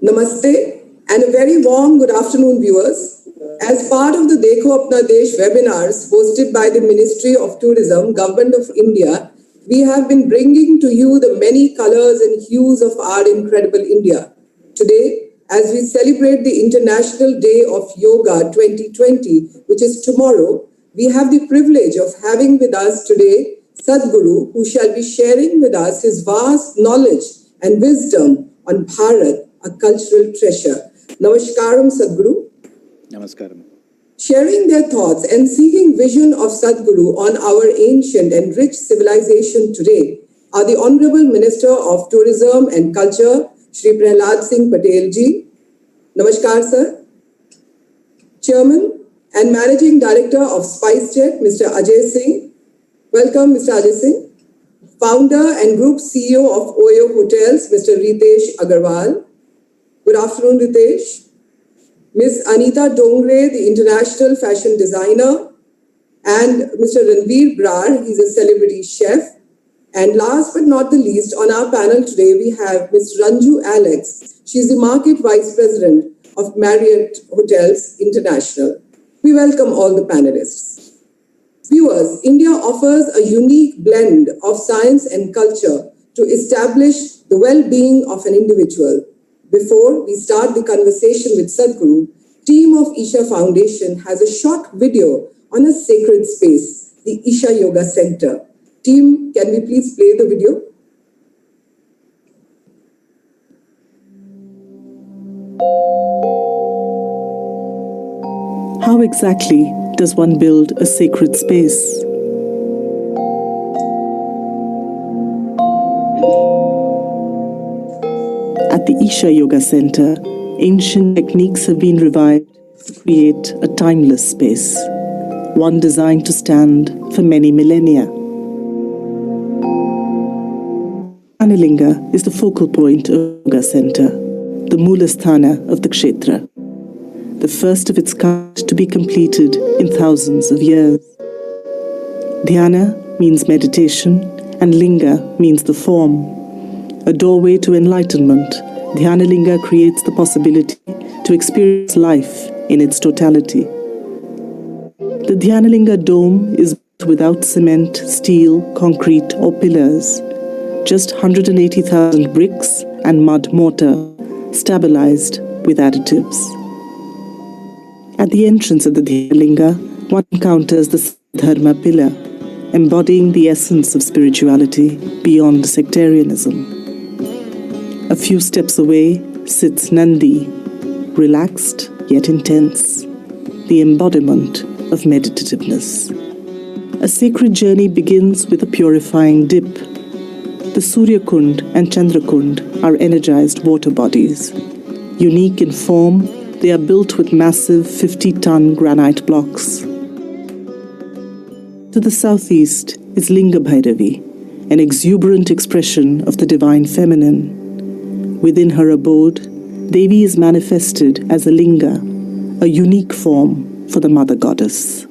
Namaste and a very warm good afternoon, viewers. As part of the Dekho Apna Desh webinars hosted by the Ministry of Tourism, Government of India, we have been bringing to you the many colors and hues of our incredible India. Today, as we celebrate the International Day of Yoga 2020, which is tomorrow, we have the privilege of having with us today Sadhguru, who shall be sharing with us his vast knowledge and wisdom on Bharat, a cultural treasure. Namaskaram, Sadhguru. Namaskaram. Sharing their thoughts and seeking vision of Sadhguru on our ancient and rich civilization today are the Honorable Minister of Tourism and Culture, Shri Prahlad Singh Patel ji. Namaskar, sir. Chairman and Managing Director of SpiceJet, Mr. Ajay Singh. Welcome, Mr. Ajay Singh. Founder and Group CEO of Oyo Hotels, Mr. Ritesh Agarwal. Good afternoon, Ritesh. Ms. Anita Dongre, the international fashion designer, and Mr. Ranveer Brar, he's a celebrity chef. And last but not the least, on our panel today, we have Ms. Ranju Alex. She's the Market Vice President of Marriott Hotels International. We welcome all the panelists. Viewers, India offers a unique blend of science and culture to establish the well-being of an individual. Before we start the conversation with Sadhguru, team of Isha Foundation has a short video on a sacred space, the Isha Yoga Center. Team, can we please play the video? How exactly does one build a sacred space? At the Isha Yoga Center, ancient techniques have been revived to create a timeless space, one designed to stand for many millennia. Dhanalinga is the focal point of the Yoga Center, the Moolasthana of the Kshetra, the first of its kind to be completed in thousands of years. Dhyana means meditation, and Linga means the form. A doorway to enlightenment, Dhanalinga creates the possibility to experience life in its totality. The Dhanalinga dome is built without cement, steel, concrete, or pillars, just 180,000 bricks and mud mortar, stabilized with additives. At the entrance of the Dhanalinga, one encounters the Dharma Pillar, embodying the essence of spirituality beyond sectarianism. A few steps away sits Nandi, relaxed yet intense, the embodiment of meditativeness. A sacred journey begins with a purifying dip. The Surya Kund and Chandra Kund are energized water bodies. Unique in form, they are built with massive 50-ton granite blocks. To the southeast is Linga Bhairavi, an exuberant expression of the divine feminine. Within her abode, Devi is manifested as a linga, a unique form for the mother goddess.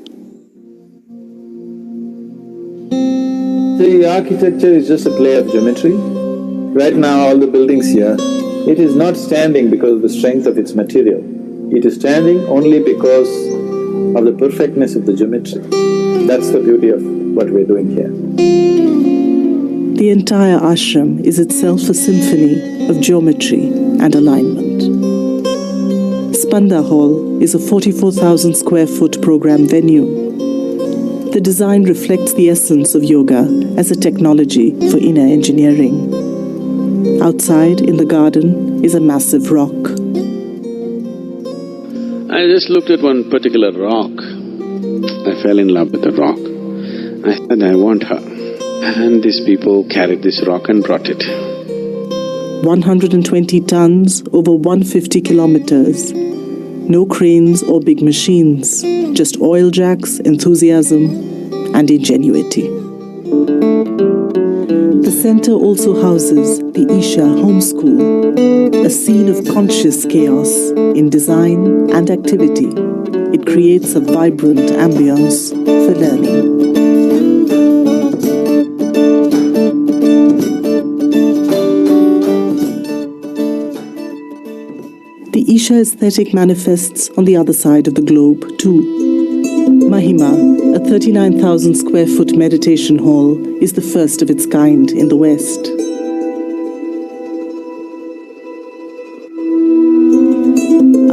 The architecture is just a play of geometry. Right now, all the buildings here, it is not standing because of the strength of its material. It is standing only because of the perfectness of the geometry. That's the beauty of what we're doing here. The entire ashram is itself a symphony of geometry and alignment. Spanda Hall is a 44,000 square foot program venue. The design reflects the essence of yoga as a technology for inner engineering. Outside in the garden is a massive rock. I just looked at one particular rock. I fell in love with the rock. I said, I want her. And these people carried this rock and brought it. 120 tons over 150 kilometers. No cranes or big machines, just oil jacks, enthusiasm, and ingenuity. The center also houses the Isha Home School, a scene of conscious chaos in design and activity. It creates a vibrant ambience for learning. The Isha aesthetic manifests on the other side of the globe too. Mahima, a 39,000 square foot meditation hall, is the first of its kind in the West.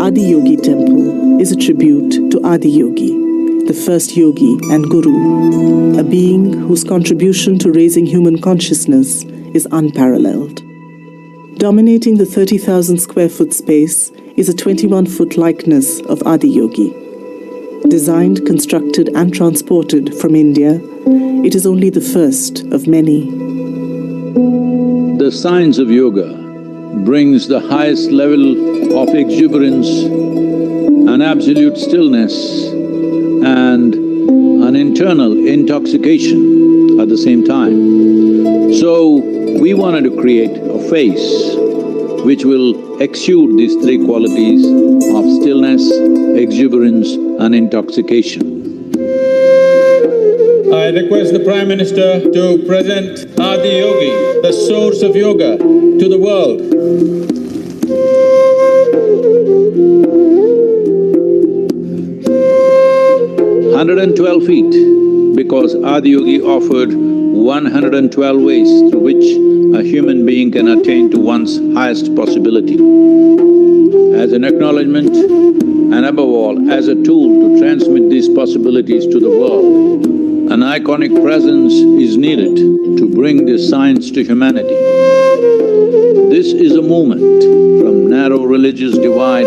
Adi Yogi Temple is a tribute to Adi Yogi, the first yogi and guru, a being whose contribution to raising human consciousness is unparalleled. Dominating the 30,000 square foot space is a 21-foot likeness of Adi Yogi. Designed, constructed and transported from India, it is only the first of many. The science of yoga brings the highest level of exuberance, an absolute stillness and an internal intoxication at the same time. So, we wanted to create a face which will exude these three qualities of stillness, exuberance and intoxication. I request the Prime Minister to present Adi Yogi, the source of yoga, to the world. 112 feet, because Adi Yogi offered 112 ways through which a human being can attain to one's highest possibility. As an acknowledgement and above all as a tool to transmit these possibilities to the world, an iconic presence is needed to bring this science to humanity. This is a movement from narrow religious divide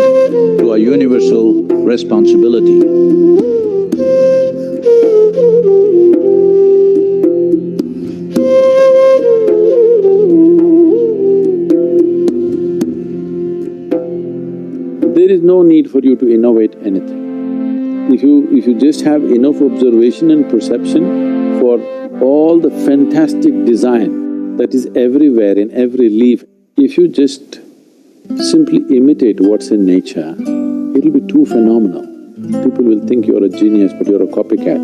to a universal responsibility. There is no need for you to innovate anything. If you just have enough observation and perception for all the fantastic design that is everywhere in every leaf, if you just simply imitate what's in nature, it'll be too phenomenal. People will think you're a genius, but you're a copycat.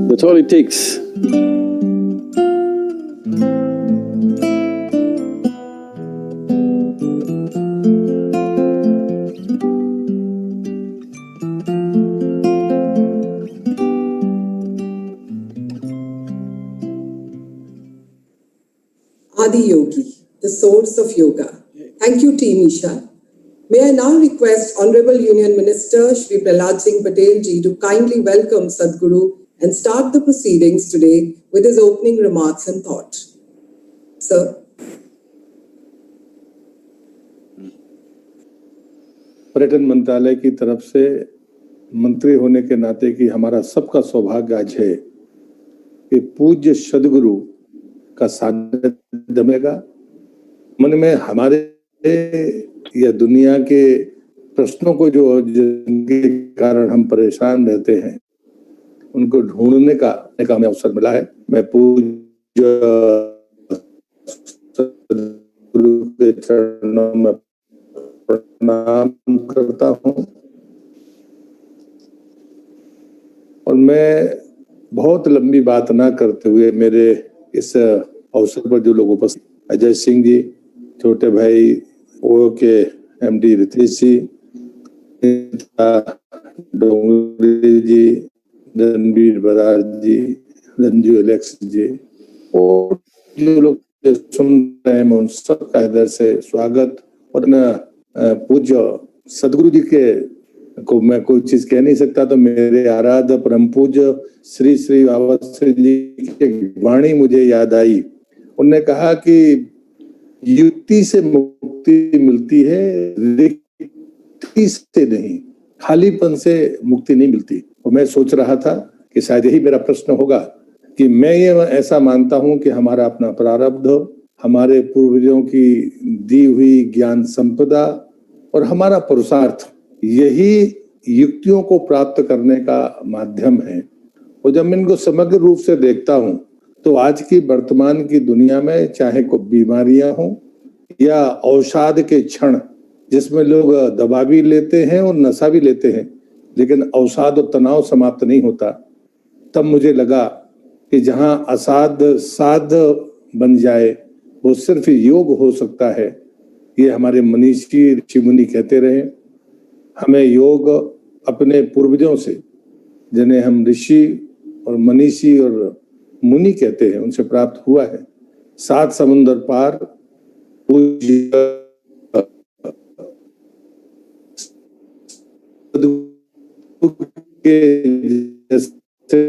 That's all it takes. Adi Yogi, the source of yoga. Thank you, Team Isha. May I now request Honorable Union Minister Shri Prahlad Singh Patel ji to kindly welcome Sadhguru and start the proceedings today with his opening remarks and thought. Sir. पर्यटन मंत्रालय की तरफ से मंत्री होने के नाते कि हमारा सबका सौभाग्य आज है कि पूज्य सद्गुरु का सानिध्य मिलेगा। मन में हमारे या दुनिया के प्रश्नों को जो जिनके कारण हम परेशान रहते हैं उनको ढूंढने का हमें अवसर मिला है। मैं पूज्य सद्गुरु के चरणों में प्रणाम करता हूँ और मैं बहुत लंबी बात ना करते हुए मेरे इस अवसर पर जो लोग उपस्थित, अजय सिंह जी, छोटे भाई ओ के एमडी रितेश जी, डोंगरी जी, रणबीर बरार जी, रंजू एलेक्स जी और जो लोग सुन रहे हैं मैं उन सब का हृदय से स्वागत। और पूज्य सदगुरु जी के को मैं कोई चीज कह नहीं सकता, तो मेरे आराध्य परम पूज्य श्री श्री बाबा श्री जी की वाणी मुझे याद आई। उन्होंने कहा कि युक्ति से मुक्ति मिलती है, रिक्ति से नहीं, खालीपन से मुक्ति नहीं मिलती। और मैं सोच रहा था कि शायद यही मेरा प्रश्न होगा कि मैं ये ऐसा मानता हूं कि हमारा अपना प्रारब्ध, हमारे पूर्वजों की दी हुई ज्ञान संपदा और हमारा पुरुषार्थ यही युक्तियों को प्राप्त करने का माध्यम है। और जब मैं इनको समग्र रूप से देखता हूं तो आज की वर्तमान की दुनिया में चाहे कोई बीमारियां हों या अवसाद के क्षण जिसमें लोग दवा भी लेते हैं और नशा भी लेते हैं, लेकिन अवसाद और तनाव समाप्त नहीं होता, तब मुझे लगा कि जहां असाध साध बन जाए वो सिर्फ योग हो सकता है। ये हमारे मनीषी ऋषि मुनि कहते रहे। हमें योग अपने पूर्वजों से, जिन्हें हम ऋषि और मनीषी और मुनि कहते हैं, उनसे प्राप्त हुआ है। 7 समुंदर पार पूज्य के जैसे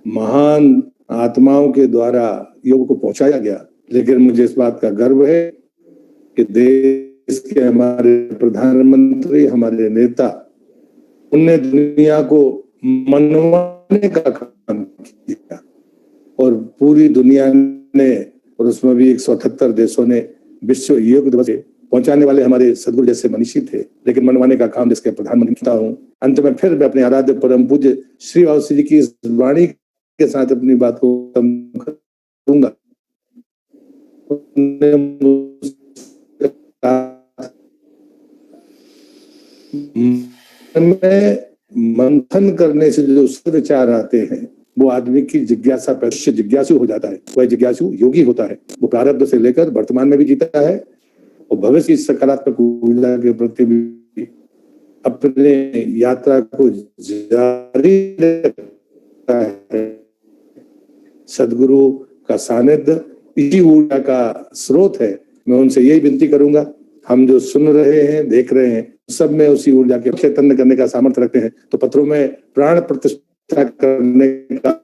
महान आत्माओं के द्वारा योग को पहुंचाया गया। लेकिन मुझे इस बात का गर्व है कि देश के हमारे प्रधानमंत्री, हमारे नेता, उनने दुनिया को मनवाने का काम किया और पूरी दुनिया ने, और उसमें भी 178 देशों ने विश्व योग दिवस पहुंचाने वाले हमारे सदगुरु जैसे मनीषी थे। लेकिन मनवाने का काम जिसके प्रधानमंत्री हूँ। अंत में फिर मैं अपने आराध्य परम पूज्य श्री जी की इस वाणी के साथ अपनी बात को खत्म करूंगा। मंथन करने से जो विचार आते हैं, वो आदमी की जिज्ञासा पर जिज्ञासु हो जाता है। वह जिज्ञासु योगी होता है। वो प्रारब्ध से लेकर वर्तमान में भी जीता है और भविष्य की सकारात्मक ऊर्जा के प्रति भी अपने यात्रा को जारी रखता है। सदगुरु का सानिध्य इसी ऊर्जा का स्रोत है। मैं उनसे यही विनती करूंगा, हम जो सुन रहे हैं, देख रहे हैं, सब में उसी ऊर्जा के चैतन्य करने का सामर्थ्य रखते हैं। तो पत्रों में प्राण प्रतिष्ठा करने का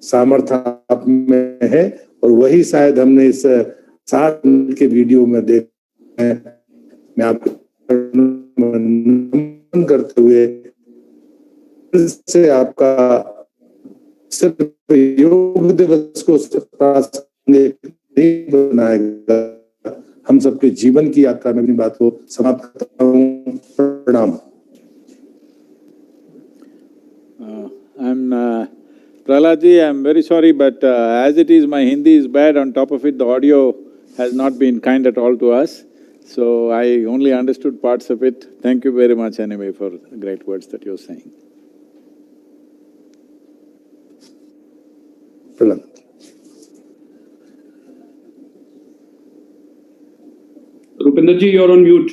सामर्थ्य आप में है और वही शायद हमने इस 7 मिनट के वीडियो में देखा है। मैं आपको नमन करते हुए से आपका सिर्फ योग दिवस को नहीं बनाएगा, हम सबके जीवन की यात्रा में अपनी बात को समाप्त करता हूँ। प्रणाम। Prahlad ji, I'm very sorry, but as it is, my Hindi is bad. On top of it, the audio has not been kind at all to us. So I only understood parts of it. Thank you very much anyway for the great words that you're saying. Prahlad. Rupinder ji, you're on mute.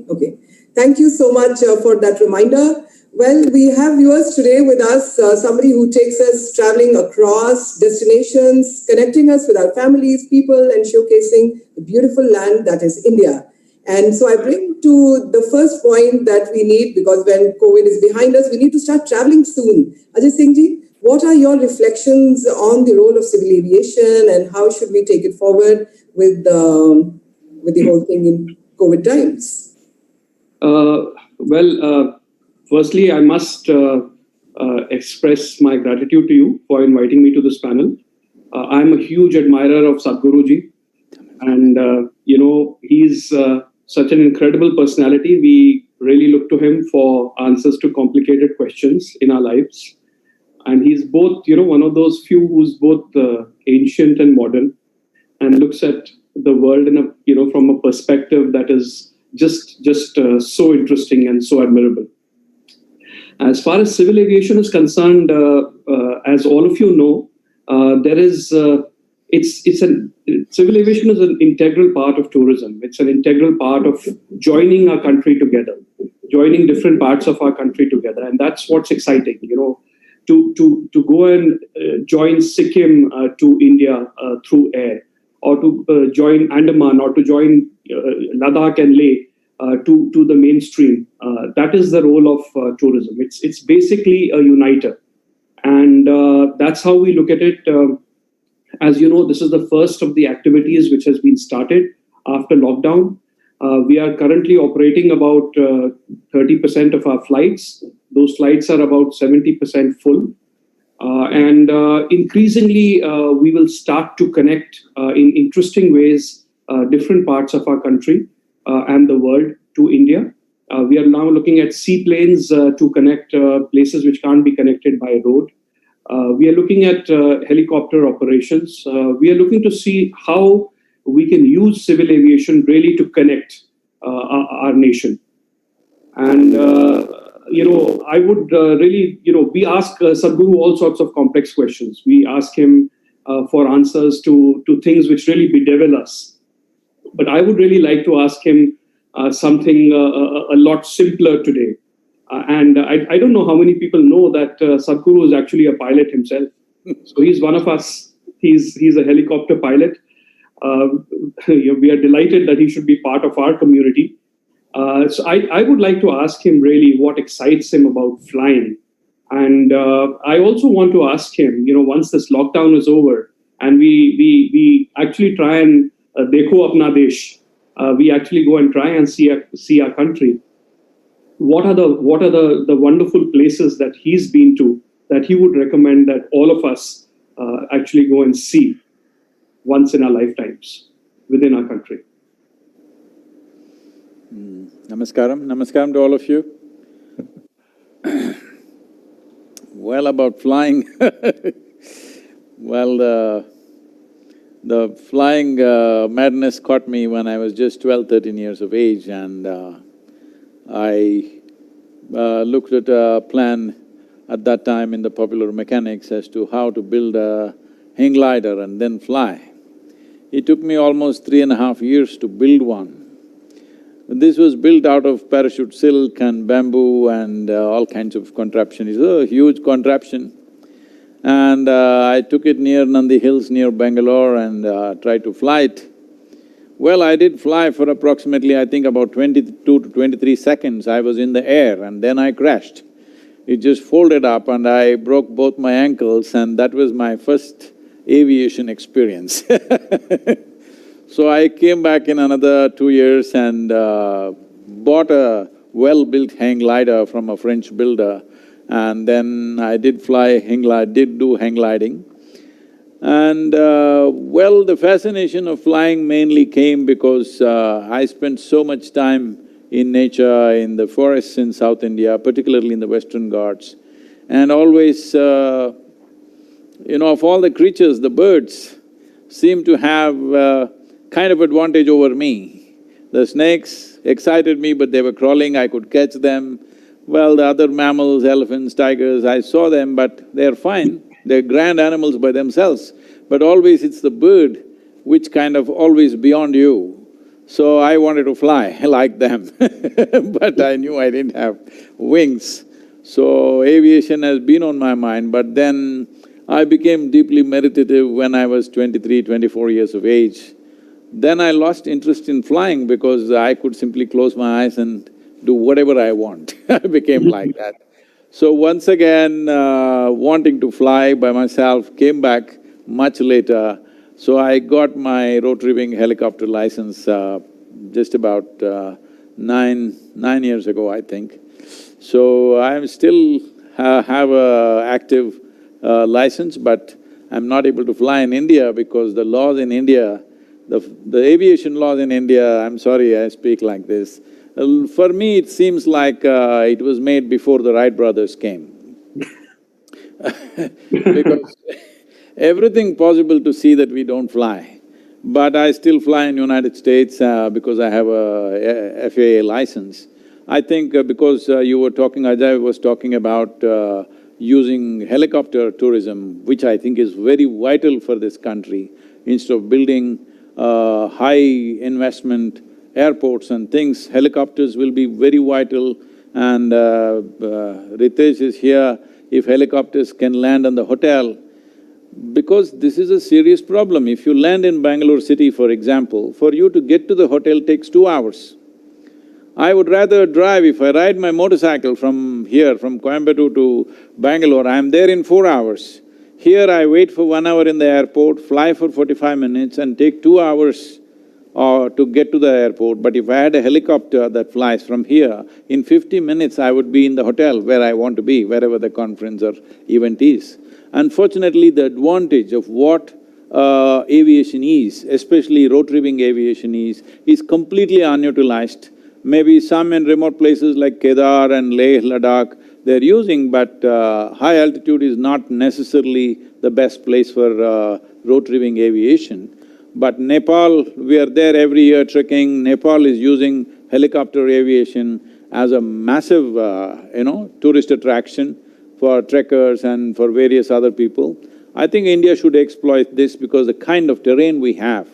Okay. Thank you so much for that reminder. Well, we have viewers today with us, somebody who takes us traveling across destinations, connecting us with our families, people, and showcasing the beautiful land that is India. And so I bring to the first point that we need, because when COVID is behind us, we need to start traveling soon. Ajay Singh ji, what are your reflections on the role of civil aviation and how should we take it forward with the whole thing in COVID times? Firstly, I must express my gratitude to you for inviting me to this panel. I'm a huge admirer of Sadhguru ji, and he's such an incredible personality. We really look to him for answers to complicated questions in our lives. And he's both, one of those few who's both ancient and modern, and looks at the world in a, from a perspective that is just so interesting and so admirable. As far as civil aviation is concerned, as all of you know, civil aviation is an integral part of tourism. It's an integral part of joining our country together, joining different parts of our country together, and that's what's exciting. To go and join Sikkim to India through air, or to join Andaman, or to join Ladakh and Leh to the mainstream. That is the role of tourism. It's basically a uniter, and that's how we look at it. As you know, this is the first of the activities which has been started after lockdown. We are currently operating about 30% of our flights. Those flights are about 70% full. And increasingly, we will start to connect in interesting ways different parts of our country and the world to India. We are now looking at seaplanes to connect places which can't be connected by road. We are looking at helicopter operations. We are looking to see how we can use civil aviation really to connect our nation. And, I would really, we ask Sadhguru all sorts of complex questions. We ask him for answers to things which really bedevil us. But I would really like to ask him something a lot simpler today. And I don't know how many people know that Sadhguru is actually a pilot himself. So he's one of us. He's a helicopter pilot. We are delighted that he should be part of our community. So I would like to ask him really what excites him about flying. And I also want to ask him, once this lockdown is over and we actually try and dekho apna desh, we actually go and try and see our country. What are the wonderful places that he's been to that he would recommend that all of us actually go and see once in our lifetimes within our country? Namaskaram to all of you. Well, about flying well, the flying madness caught me when I was just 12, 13 years of age, and I looked at a plan at that time in the popular mechanics as to how to build a hang glider and then fly. It took me almost 3.5 years to build one. This was built out of parachute silk and bamboo and all kinds of contraption. It's a huge contraption. And I took it near Nandi Hills, near Bangalore, and tried to fly it. Well, I did fly for approximately, I think, about 22 to 23 seconds. I was in the air and then I crashed. It just folded up and I broke both my ankles, and that was my first aviation experience. So I came back in another 2 years and bought a well-built hang glider from a French builder, and then I did do hang gliding. And well, the fascination of flying mainly came because I spent so much time in nature, in the forests in South India, particularly in the Western Ghats, and always, of all the creatures, the birds seemed to have kind of advantage over me. The snakes excited me, but they were crawling, I could catch them. Well, the other mammals, elephants, tigers, I saw them, but they're fine. They're grand animals by themselves. But always it's the bird which kind of always beyond you. So I wanted to fly like them but I knew I didn't have wings. So aviation has been on my mind, but then I became deeply meditative when I was 23, 24 years of age. Then I lost interest in flying because I could simply close my eyes and do whatever I want. I became like that. So once again, wanting to fly by myself, came back much later. So I got my rotary wing helicopter license just about nine years ago, I think. So I'm still have a active license, but I'm not able to fly in India because the laws in India, the aviation laws in India, I'm sorry I speak like this, for me it seems like it was made before the Wright brothers came because everything possible to see that we don't fly. But I still fly in United States because I have a FAA license. I think because you were talking, Ajay was talking about using helicopter tourism, which I think is very vital for this country. Instead of building high investment airports and things, helicopters will be very vital. And Ritesh is here, if helicopters can land on the hotel, because this is a serious problem. If you land in Bangalore city, for example, for you to get to the hotel takes 2 hours. I would rather drive. If I ride my motorcycle from here, from Coimbatore to Bangalore, I'm there in 4 hours. Here I wait for 1 hour in the airport, fly for 45 minutes and take 2 hours to get to the airport. But if I had a helicopter that flies from here, in 50 minutes I would be in the hotel where I want to be, wherever the conference or event is. Unfortunately, the advantage of what aviation is, especially rotary wing aviation is completely unutilized. Maybe some in remote places like Kedar and Leh, Ladakh, they're using, but high altitude is not necessarily the best place for rotary wing aviation. But Nepal, we are there every year trekking. Nepal is using helicopter aviation as a massive, tourist attraction for trekkers and for various other people. I think India should exploit this because the kind of terrain we have,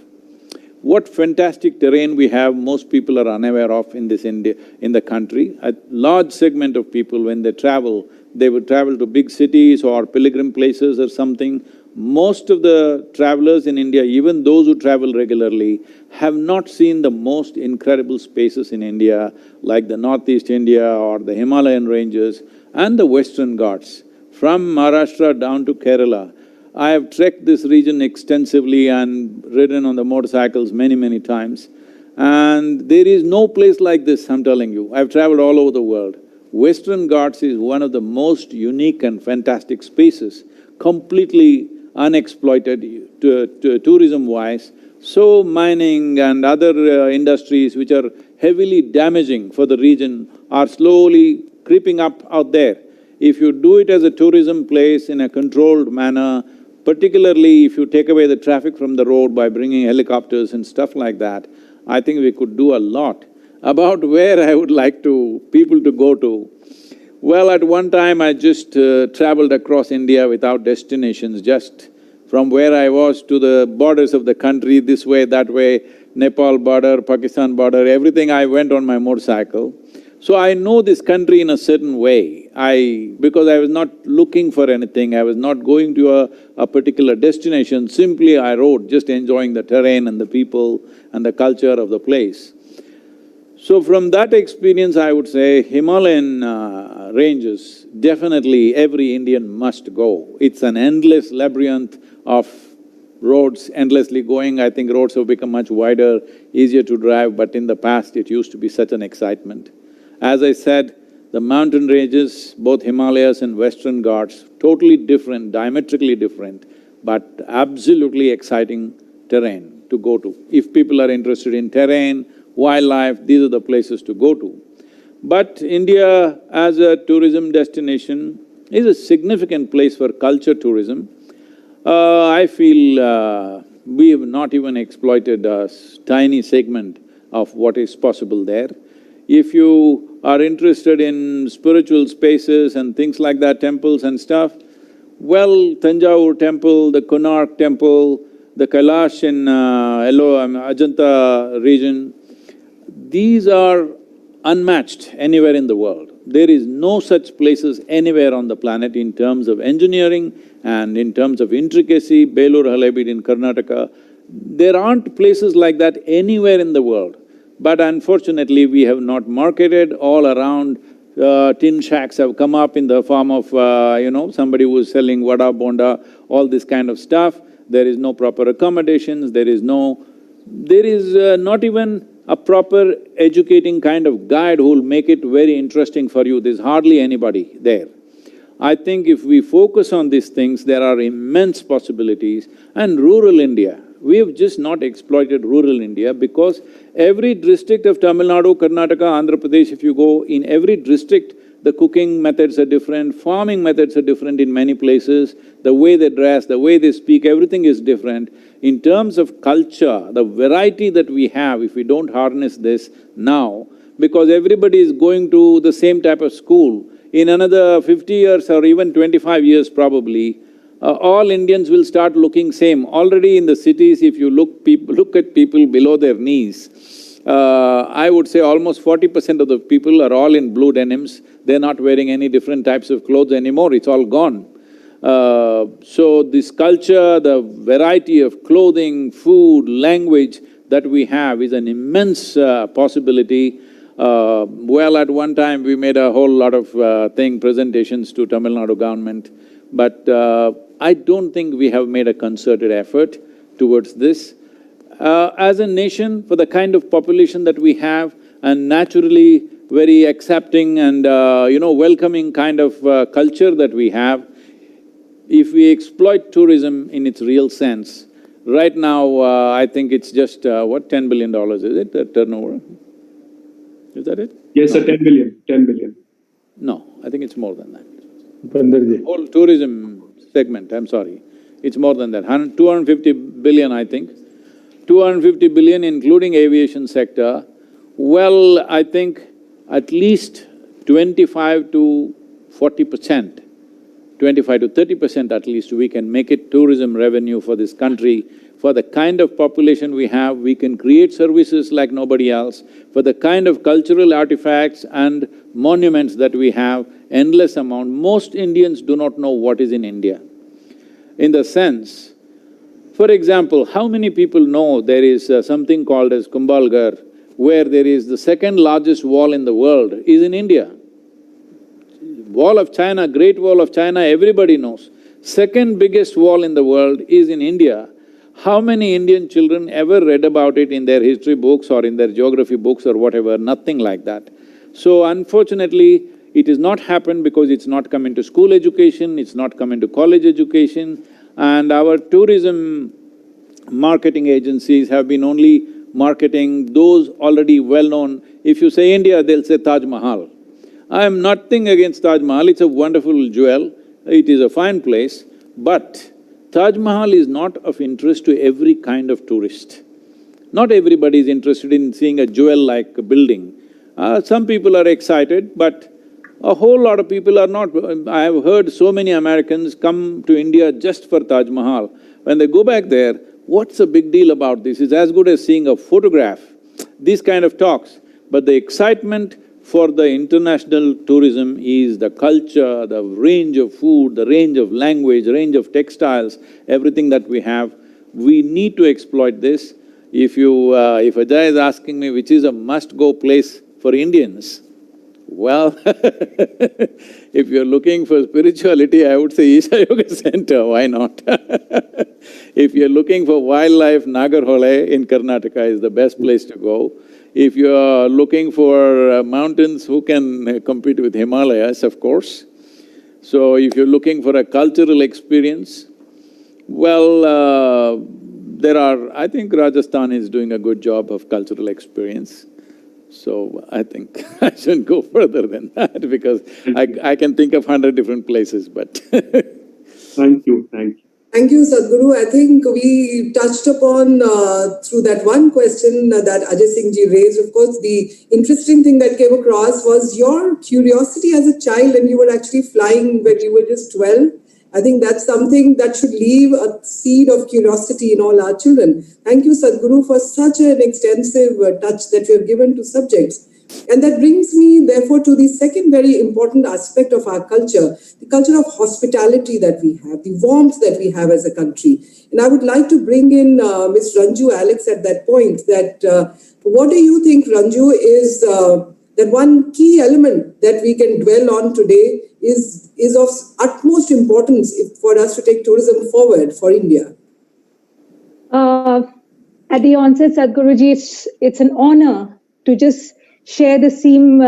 what fantastic terrain we have, most people are unaware of in the country. A large segment of people, when they would travel to big cities or pilgrim places or something. Most of the travelers in India, even those who travel regularly, have not seen the most incredible spaces in India, like the Northeast India or the Himalayan ranges and the Western Ghats. From Maharashtra down to Kerala, I have trekked this region extensively and ridden on the motorcycles many times. And there is no place like this, I'm telling you. I've traveled all over the world. Western Ghats is one of the most unique and fantastic spaces, completely unexploited tourism-wise. So mining and other industries which are heavily damaging for the region are slowly creeping up out there. If you do it as a tourism place in a controlled manner, particularly if you take away the traffic from the road by bringing helicopters and stuff like that, I think we could do a lot. About where I would like people to go to, well, at one time I just traveled across India without destinations, just from where I was to the borders of the country, this way, that way, Nepal border, Pakistan border, everything I went on my motorcycle. So I know this country in a certain way. Because I was not looking for anything, I was not going to a particular destination, simply I rode, just enjoying the terrain and the people and the culture of the place. So from that experience, I would say Himalayan ranges, definitely every Indian must go. It's an endless labyrinth of roads endlessly going. I think roads have become much wider, easier to drive, but in the past it used to be such an excitement. As I said, the mountain ranges, both Himalayas and Western Ghats, totally different, diametrically different, but absolutely exciting terrain to go to. If people are interested in terrain, wildlife, these are the places to go to. But India as a tourism destination is a significant place for culture tourism. I feel we have not even exploited a tiny segment of what is possible there. If you are interested in spiritual spaces and things like that, temples and stuff, well, Tanjavur temple, the Konark temple, the Kailash in Ajanta region, these are unmatched anywhere in the world. There is no such places anywhere on the planet in terms of engineering and in terms of intricacy. Belur Halebeedu in Karnataka, there aren't places like that anywhere in the world. But unfortunately, we have not marketed. All around, tin shacks have come up in the form of, somebody who is selling vada, bonda, all this kind of stuff. There is no proper accommodations, there is not even a proper educating kind of guide who will make it very interesting for you. There's hardly anybody there. I think if we focus on these things, there are immense possibilities. And rural India, we have just not exploited rural India because every district of Tamil Nadu, Karnataka, Andhra Pradesh, if you go, in every district, the cooking methods are different, farming methods are different in many places, the way they dress, the way they speak, everything is different. In terms of culture, the variety that we have, if we don't harness this now, because everybody is going to the same type of school, in another 50 years or even 25 years probably, all Indians will start looking same. Already in the cities, if you look at people below their knees, I would say almost 40% of the people are all in blue denims. They're not wearing any different types of clothes anymore, it's all gone. So this culture, the variety of clothing, food, language that we have is an immense possibility. Well, at one time we made a whole lot of presentations to Tamil Nadu government, but I don't think we have made a concerted effort towards this. As a nation, for the kind of population that we have and naturally very accepting and welcoming kind of culture that we have, if we exploit tourism in its real sense, right now I think it's just $10 billion, is it, the turnover? Is that it? Yes, sir, 10 billion, 10 billion. No, I think it's more than that. Whole tourism segment, I'm sorry, it's more than that, 250 billion, I think. 250 billion including aviation sector. Well, I think at least 25 to 40% 25 to 30% at least, we can make it tourism revenue for this country. For the kind of population we have, we can create services like nobody else. For the kind of cultural artifacts and monuments that we have, endless amount. Most Indians do not know what is in India. In the sense, for example, how many people know there is something called as Kumbhalgarh, where there is the second largest wall in the world is in India. Wall of China, Great Wall of China, everybody knows. Second biggest wall in the world is in India. How many Indian children ever read about it in their history books or in their geography books or whatever? Nothing like that. So unfortunately, it has not happened because it's not come into school education, it's not come into college education, and our tourism marketing agencies have been only marketing those already well-known. If you say India, they'll say Taj Mahal. I am nothing against Taj Mahal, it's a wonderful jewel, it is a fine place, but Taj Mahal is not of interest to every kind of tourist. Not everybody is interested in seeing a jewel-like building. Some people are excited, but a whole lot of people are not. I have heard so many Americans come to India just for Taj Mahal. When they go back there, what's the big deal about this? It's as good as seeing a photograph. These kind of talks. But the excitement for the international tourism is the culture, the range of food, the range of language, range of textiles, everything that we have. We need to exploit this. If Ajay is asking me which is a must-go place for Indians, well, if you're looking for spirituality, I would say Isha Yoga Center, why not? If you're looking for wildlife, Nagarhole in Karnataka is the best place to go. If you're looking for mountains, who can compete with Himalayas, of course. So if you're looking for a cultural experience, well, I think Rajasthan is doing a good job of cultural experience. So I think I shouldn't go further than that because I can think of 100 different places, but Thank you, thank you. Thank you, Sadhguru. I think we touched upon through that one question that Ajay Singh ji raised. Of course, the interesting thing that came across was your curiosity as a child, and you were actually flying when you were just 12. I think that's something that should leave a seed of curiosity in all our children. Thank you, Sadhguru, for such an extensive touch that you have given to subjects. And that brings me, therefore, to the second very important aspect of our culture, the culture of hospitality that we have, the warmth that we have as a country. And I would like to bring in Ms. Ranju Alex at that point, that what do you think, Ranju, is that one key element that we can dwell on today is of utmost importance for us to take tourism forward for India? At the onset, Sadhguruji, it's an honor to just share the same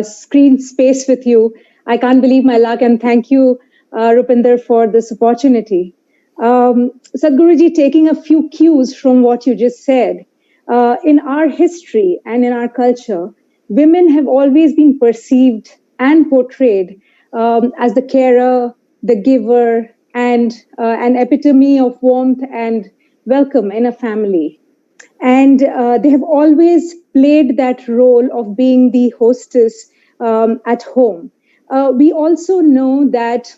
screen space with you. I can't believe my luck, and thank you, Rupinder, for this opportunity. Sadhguruji, taking a few cues from what you just said, in our history and in our culture, women have always been perceived and portrayed as the carer, the giver, and an epitome of warmth and welcome in a family. And they have always played that role of being the hostess at home. We also know that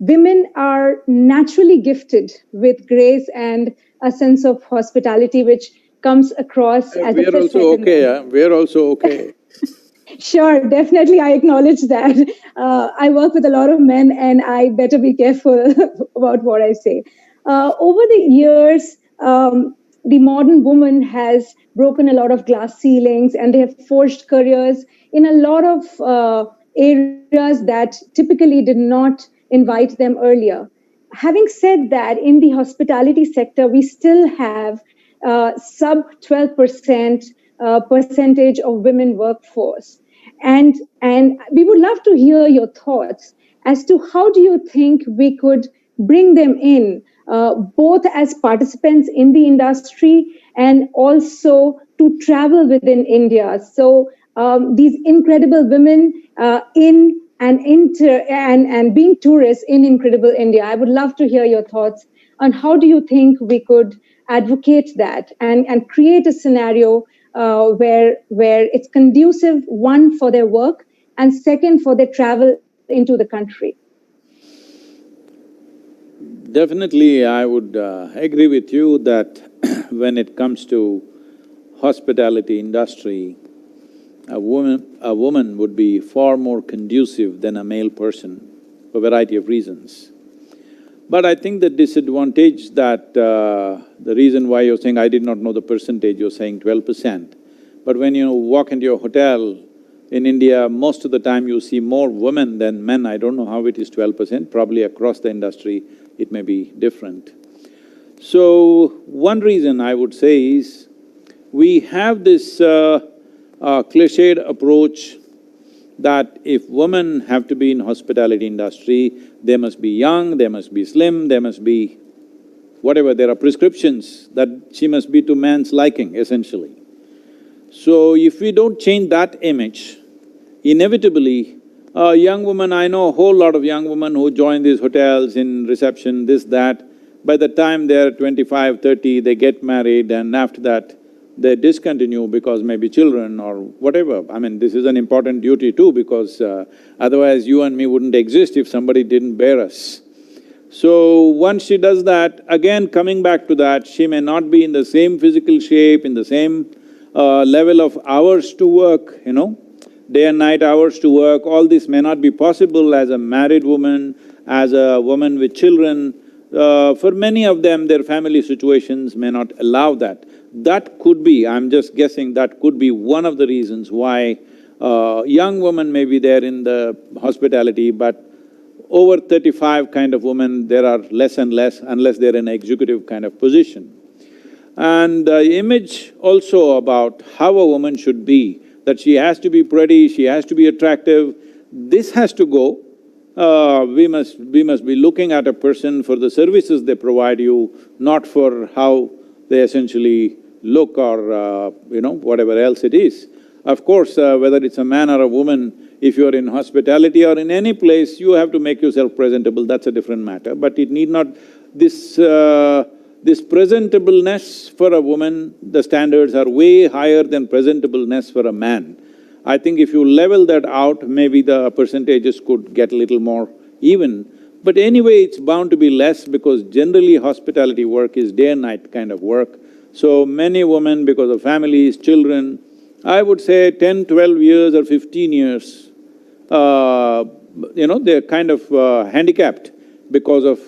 women are naturally gifted with grace and a sense of hospitality, which comes across as we are also okay, we are also okay. Sure, definitely, I acknowledge that. I work with a lot of men, and I better be careful about what I say. Over the years, the modern woman has broken a lot of glass ceilings, and they have forged careers in a lot of areas that typically did not invite them earlier. Having said that, in the hospitality sector, we still have sub 12% percentage of women workforce. And we would love to hear your thoughts as to how do you think we could bring them in, both as participants in the industry and also to travel within India. So these incredible women in and being tourists in incredible India. I would love to hear your thoughts on how do you think we could advocate that and create a scenario where it's conducive, one, for their work, and second, for their travel into the country. Definitely, I would agree with you that when it comes to hospitality industry, a woman would be far more conducive than a male person for a variety of reasons. But I think the disadvantage that… the reason why you're saying, I did not know the percentage, you're saying 12%. But when you walk into your hotel in India, most of the time you see more women than men. I don't know how it is 12%, probably across the industry it may be different. So, one reason I would say is, we have this cliched approach that if women have to be in hospitality industry, they must be young, they must be slim, they must be… whatever, there are prescriptions that she must be to man's liking, essentially. So, if we don't change that image, inevitably, a young woman… I know a whole lot of young women who join these hotels in reception, this, that. By the time they're 25, 30, they get married, and after that, they discontinue because maybe children or whatever. I mean, this is an important duty too, because otherwise you and me wouldn't exist if somebody didn't bear us. So, once she does that, again coming back to that, she may not be in the same physical shape, in the same level of hours to work, day and night hours to work, all this may not be possible as a married woman, as a woman with children. For many of them, their family situations may not allow that. That could be, I'm just guessing, that could be one of the reasons why young women may be there in the hospitality, but over 35 kind of women, there are less and less unless they're in an executive kind of position. And the image also about how a woman should be, that she has to be pretty, she has to be attractive, this has to go. We must be looking at a person for the services they provide you, not for how they essentially look or whatever else it is. Of course, whether it's a man or a woman, if you're in hospitality or in any place, you have to make yourself presentable, that's a different matter. But it need not… this presentableness for a woman, the standards are way higher than presentableness for a man. I think if you level that out, maybe the percentages could get a little more even. But anyway, it's bound to be less because generally hospitality work is day and night kind of work. So many women, because of families, children, I would say 10, 12 years or 15 years, they're kind of handicapped because of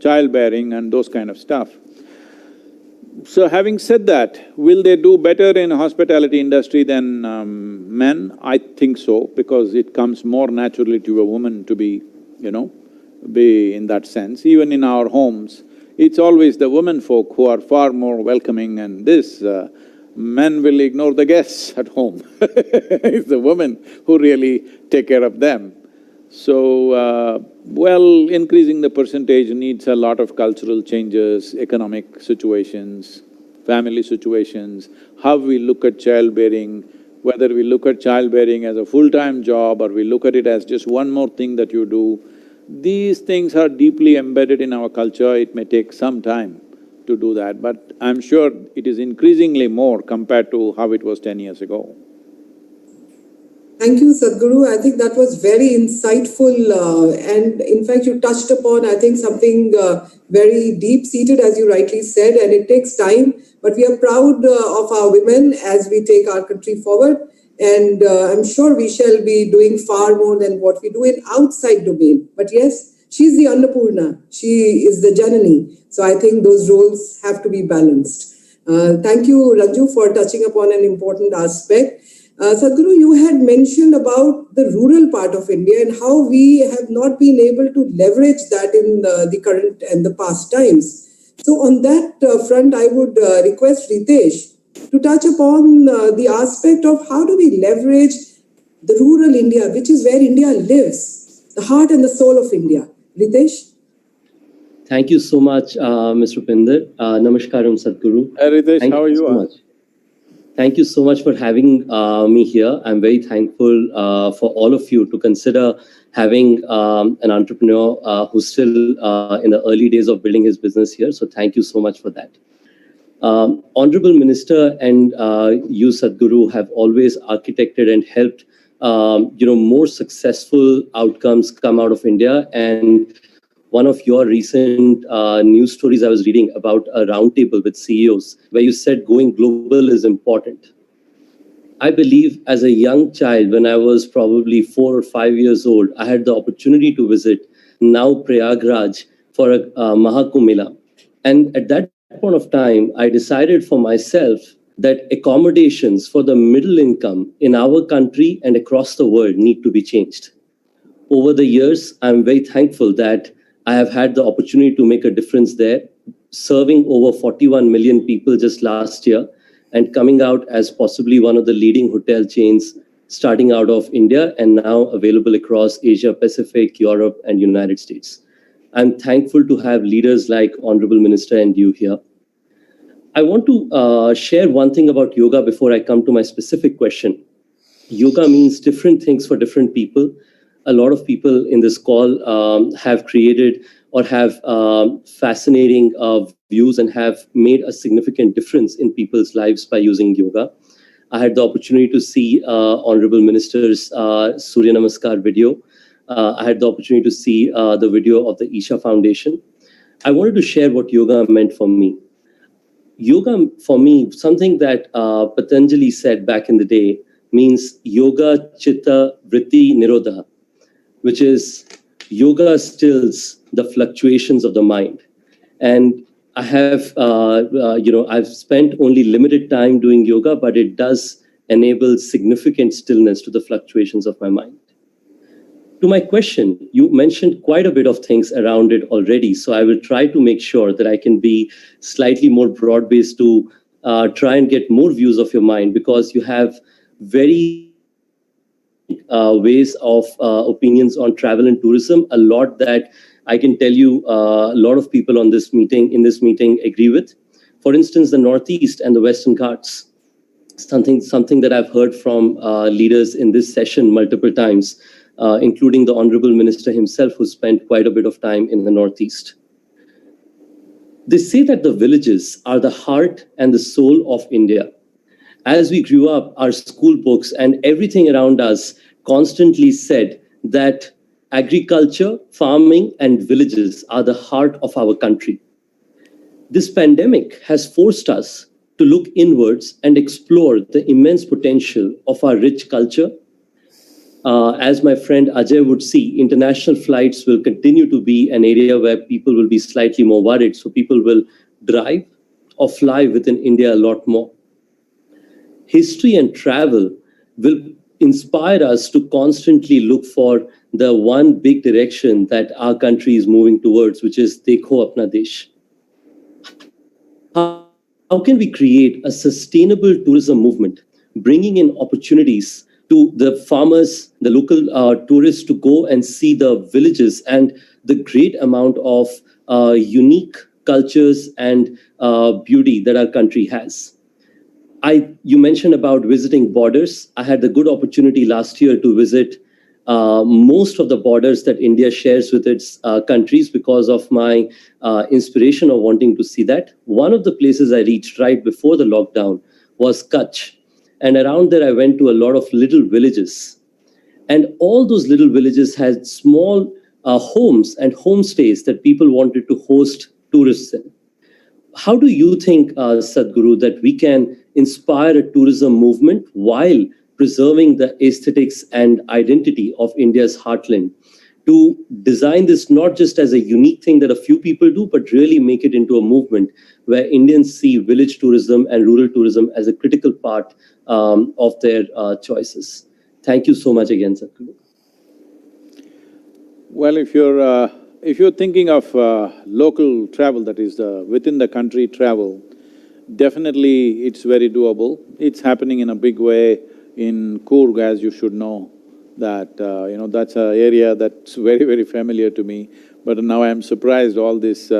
childbearing and those kind of stuff. So having said that, will they do better in hospitality industry than men? I think so, because it comes more naturally to a woman to be, be in that sense. Even in our homes, it's always the women folk who are far more welcoming and this… men will ignore the guests at home it's the women who really take care of them. So, increasing the percentage needs a lot of cultural changes, economic situations, family situations, how we look at childbearing, whether we look at childbearing as a full-time job or we look at it as just one more thing that you do. These things are deeply embedded in our culture, it may take some time to do that, but I'm sure it is increasingly more compared to how it was 10 years ago. Thank you, Sadhguru. I think that was very insightful and in fact you touched upon, I think, something very deep-seated, as you rightly said, and it takes time, but we are proud of our women as we take our country forward, and I'm sure we shall be doing far more than what we do in outside domain. But yes, she's the Annapurna, she is the Janani, so I think those roles have to be balanced. Thank you, Ranju, for touching upon an important aspect. Sadhguru, you had mentioned about the rural part of India and how we have not been able to leverage that in the current and the past times. So on that front, I would request Ritesh to touch upon the aspect of how do we leverage the rural India, which is where India lives, the heart and the soul of India. Ritesh? Thank you so much, Mr. Pinder. Namaskaram, Sadhguru. Ritesh, how are you? So much. Thank you so much for having me here. I'm very thankful for all of you to consider having an entrepreneur who's still in the early days of building his business here. So thank you so much for that. Honorable Minister and you, Sadhguru, have always architected and helped more successful outcomes come out of India. And one of your recent news stories I was reading about a roundtable with CEOs where you said going global is important. I believe as a young child, when I was probably 4 or 5 years old, I had the opportunity to visit now Prayagraj for a Mahakumbh Mela. And at that point of time, I decided for myself that accommodations for the middle income in our country and across the world need to be changed. Over the years, I'm very thankful that I have had the opportunity to make a difference there, serving over 41 million people just last year and coming out as possibly one of the leading hotel chains starting out of India and now available across Asia Pacific, Europe, and United States. I'm thankful to have leaders like Honorable Minister and you here. I want to share one thing about yoga before I come to my specific question. Yoga means different things for different people. A lot of people in this call have created or have fascinating views and have made a significant difference in people's lives by using yoga. I had the opportunity to see Honorable Minister's Surya Namaskar video. I had the opportunity to see the video of the Isha Foundation. I wanted to share what yoga meant for me. Yoga, for me, something that Patanjali said back in the day, means yoga chitta vritti nirodha, which is yoga stills the fluctuations of the mind. And I have, I've spent only limited time doing yoga, but it does enable significant stillness to the fluctuations of my mind. To my question, you mentioned quite a bit of things around it already, so I will try to make sure that I can be slightly more broad-based to try and get more views of your mind, because you have very ways of opinions on travel and tourism, a lot that I can tell you a lot of people in this meeting agree with. For instance, the Northeast and the Western Ghats, something that I've heard from leaders in this session multiple times, including the Honorable Minister himself, who spent quite a bit of time in the Northeast. They say that the villages are the heart and the soul of India. As we grew up, our school books and everything around us constantly said that agriculture, farming, and villages are the heart of our country. This pandemic has forced us to look inwards and explore the immense potential of our rich culture. As my friend Ajay would see, international flights will continue to be an area where people will be slightly more worried. So people will drive or fly within India a lot more. History and travel will inspire us to constantly look for the one big direction that our country is moving towards, which is Dekho Apna Desh. How can we create a sustainable tourism movement, bringing in opportunities to the farmers, the local tourists to go and see the villages and the great amount of unique cultures and beauty that our country has? You mentioned about visiting borders. I had the good opportunity last year to visit most of the borders that India shares with its countries because of my inspiration of wanting to see that. One of the places I reached right before the lockdown was Kutch. And around there, I went to a lot of little villages. And all those little villages had small homes and homestays that people wanted to host tourists in. How do you think, Sadhguru, that we can inspire a tourism movement while preserving the aesthetics and identity of India's heartland, to design this not just as a unique thing that a few people do, but really make it into a movement where Indians see village tourism and rural tourism as a critical part of their choices? Thank you so much again, Sadhguru. Well, if you're thinking of local travel, that is within the country travel, definitely it's very doable. It's happening in a big way in Coorg, as you should know, that that's an area that's very, very familiar to me. But now I'm surprised all this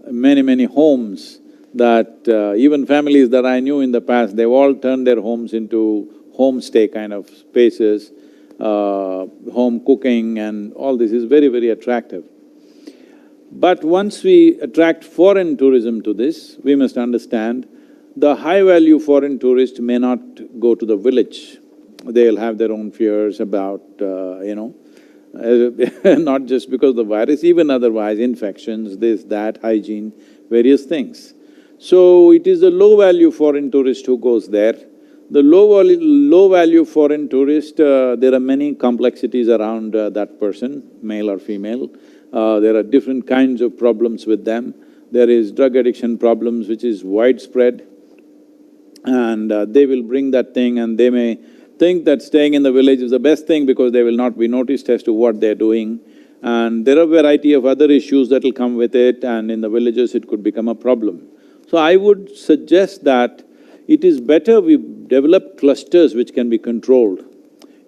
many homes that even families that I knew in the past, they've all turned their homes into homestay kind of spaces. Home cooking and all this is very, very attractive. But once we attract foreign tourism to this, we must understand the high-value foreign tourist may not go to the village. They'll have their own fears about, not just because of the virus, even otherwise, infections, this, that, hygiene, various things. So it is a low-value foreign tourist who goes there. The low-value foreign tourist, there are many complexities around that person, male or female. There are different kinds of problems with them. There is drug addiction problems which is widespread, and they will bring that thing, and they may think that staying in the village is the best thing because they will not be noticed as to what they're doing. And there are a variety of other issues that will come with it, and in the villages it could become a problem. So I would suggest that it is better we develop clusters which can be controlled.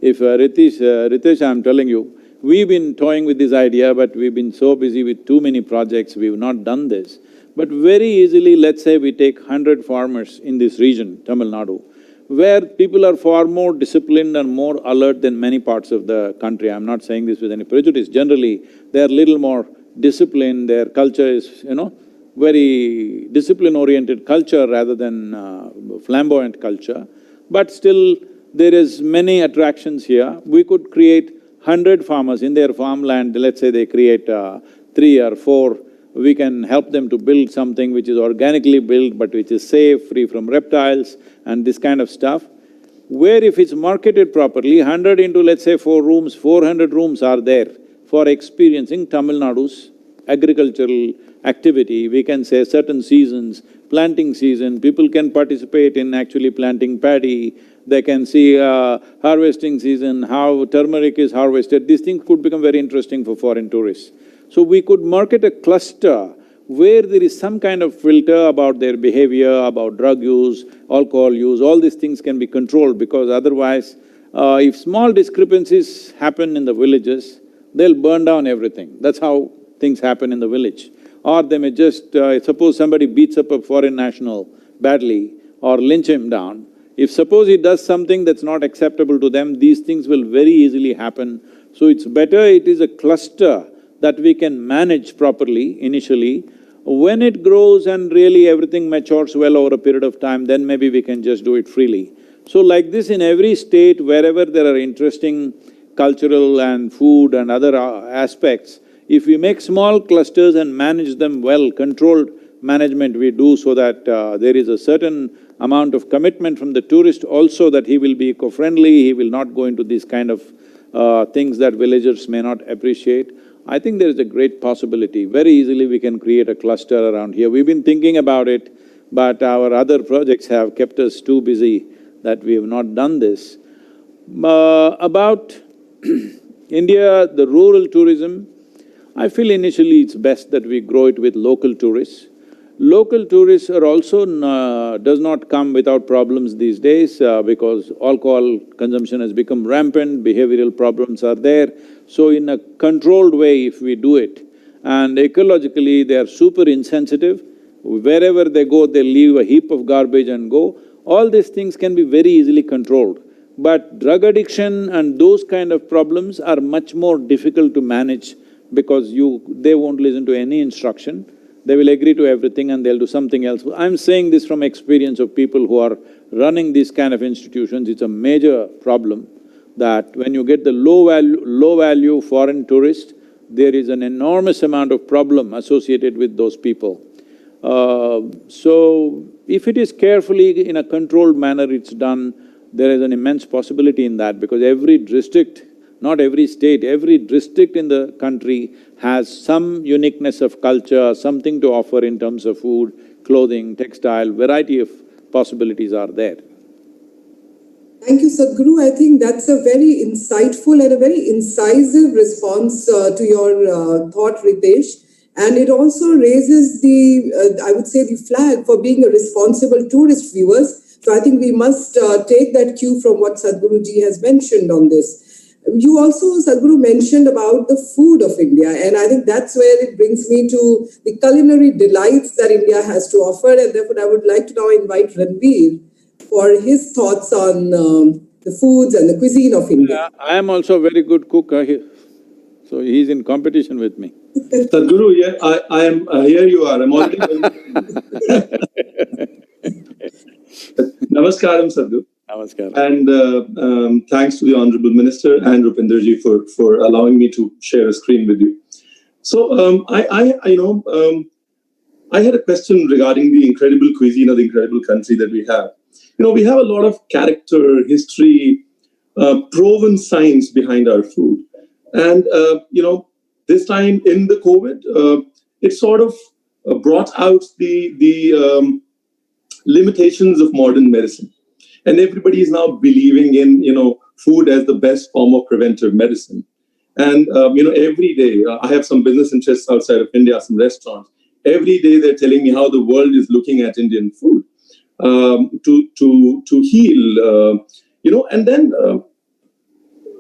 If Ritesh, I'm telling you, we've been toying with this idea, but we've been so busy with too many projects, we've not done this. But very easily, let's say we take 100 farmers in this region, Tamil Nadu, where people are far more disciplined and more alert than many parts of the country. I'm not saying this with any prejudice. Generally, they're little more disciplined, their culture is, very discipline-oriented culture rather than flamboyant culture. But still, there is many attractions here. We could create 100 farmers in their farmland, let's say they create 3 or 4, we can help them to build something which is organically built but which is safe, free from reptiles and this kind of stuff, where if it's marketed properly, 100 into let's say 4 rooms, 400 rooms are there for experiencing Tamil Nadu's agricultural activity. We can say certain seasons, planting season, people can participate in actually planting paddy, they can see harvesting season, how turmeric is harvested. These things could become very interesting for foreign tourists. So we could market a cluster where there is some kind of filter about their behavior, about drug use, alcohol use, all these things can be controlled, because otherwise, if small discrepancies happen in the villages, they'll burn down everything. That's how things happen in the village. Or they may just… suppose somebody beats up a foreign national badly or lynch him down, if suppose he does something that's not acceptable to them, these things will very easily happen. So it's better it is a cluster that we can manage properly initially. When it grows and really everything matures well over a period of time, then maybe we can just do it freely. So like this in every state, wherever there are interesting cultural and food and other aspects, if we make small clusters and manage them well, controlled management we do, so that there is a certain amount of commitment from the tourist also that he will be eco-friendly, he will not go into these kind of things that villagers may not appreciate. I think there is a great possibility. Very easily we can create a cluster around here. We've been thinking about it, but our other projects have kept us too busy that we have not done this. About India, the rural tourism, I feel initially it's best that we grow it with local tourists. Local tourists are also… does not come without problems these days because alcohol consumption has become rampant, behavioral problems are there. So in a controlled way if we do it, and ecologically they are super insensitive, wherever they go they leave a heap of garbage and go, all these things can be very easily controlled. But drug addiction and those kind of problems are much more difficult to manage because they won't listen to any instruction. They will agree to everything and they'll do something else. I'm saying this from experience of people who are running these kind of institutions. It's a major problem that when you get the low-value foreign tourist, there is an enormous amount of problem associated with those people. So, if it is carefully in a controlled manner it's done, there is an immense possibility in that, because every district, not every state, every district in the country has some uniqueness of culture, something to offer in terms of food, clothing, textile, variety of possibilities are there. Thank you, Sadhguru. I think that's a very insightful and a very incisive response to your thought, Ritesh. And it also raises the, I would say, the flag for being a responsible tourist, viewers. So I think we must take that cue from what Sadhguruji has mentioned on this. You also, Sadhguru, mentioned about the food of India, and I think that's where it brings me to the culinary delights that India has to offer, and therefore I would like to now invite Ranveer for his thoughts on the foods and the cuisine of India. I am also a very good cook, so he's in competition with me. Sadhguru, yeah, I am… here you are, I'm already… Namaskaram, Sadhguru. Namaskar. And thanks to the Honorable Minister and Rupenderji for allowing me to share a screen with you. So I had a question regarding the incredible cuisine of the incredible country that we have. We have a lot of character, history, proven science behind our food. And, this time in the COVID, it sort of brought out the limitations of modern medicine. And everybody is now believing in, food as the best form of preventive medicine. And, every day, I have some business interests outside of India, some restaurants. Every day they're telling me how the world is looking at Indian food to heal, and then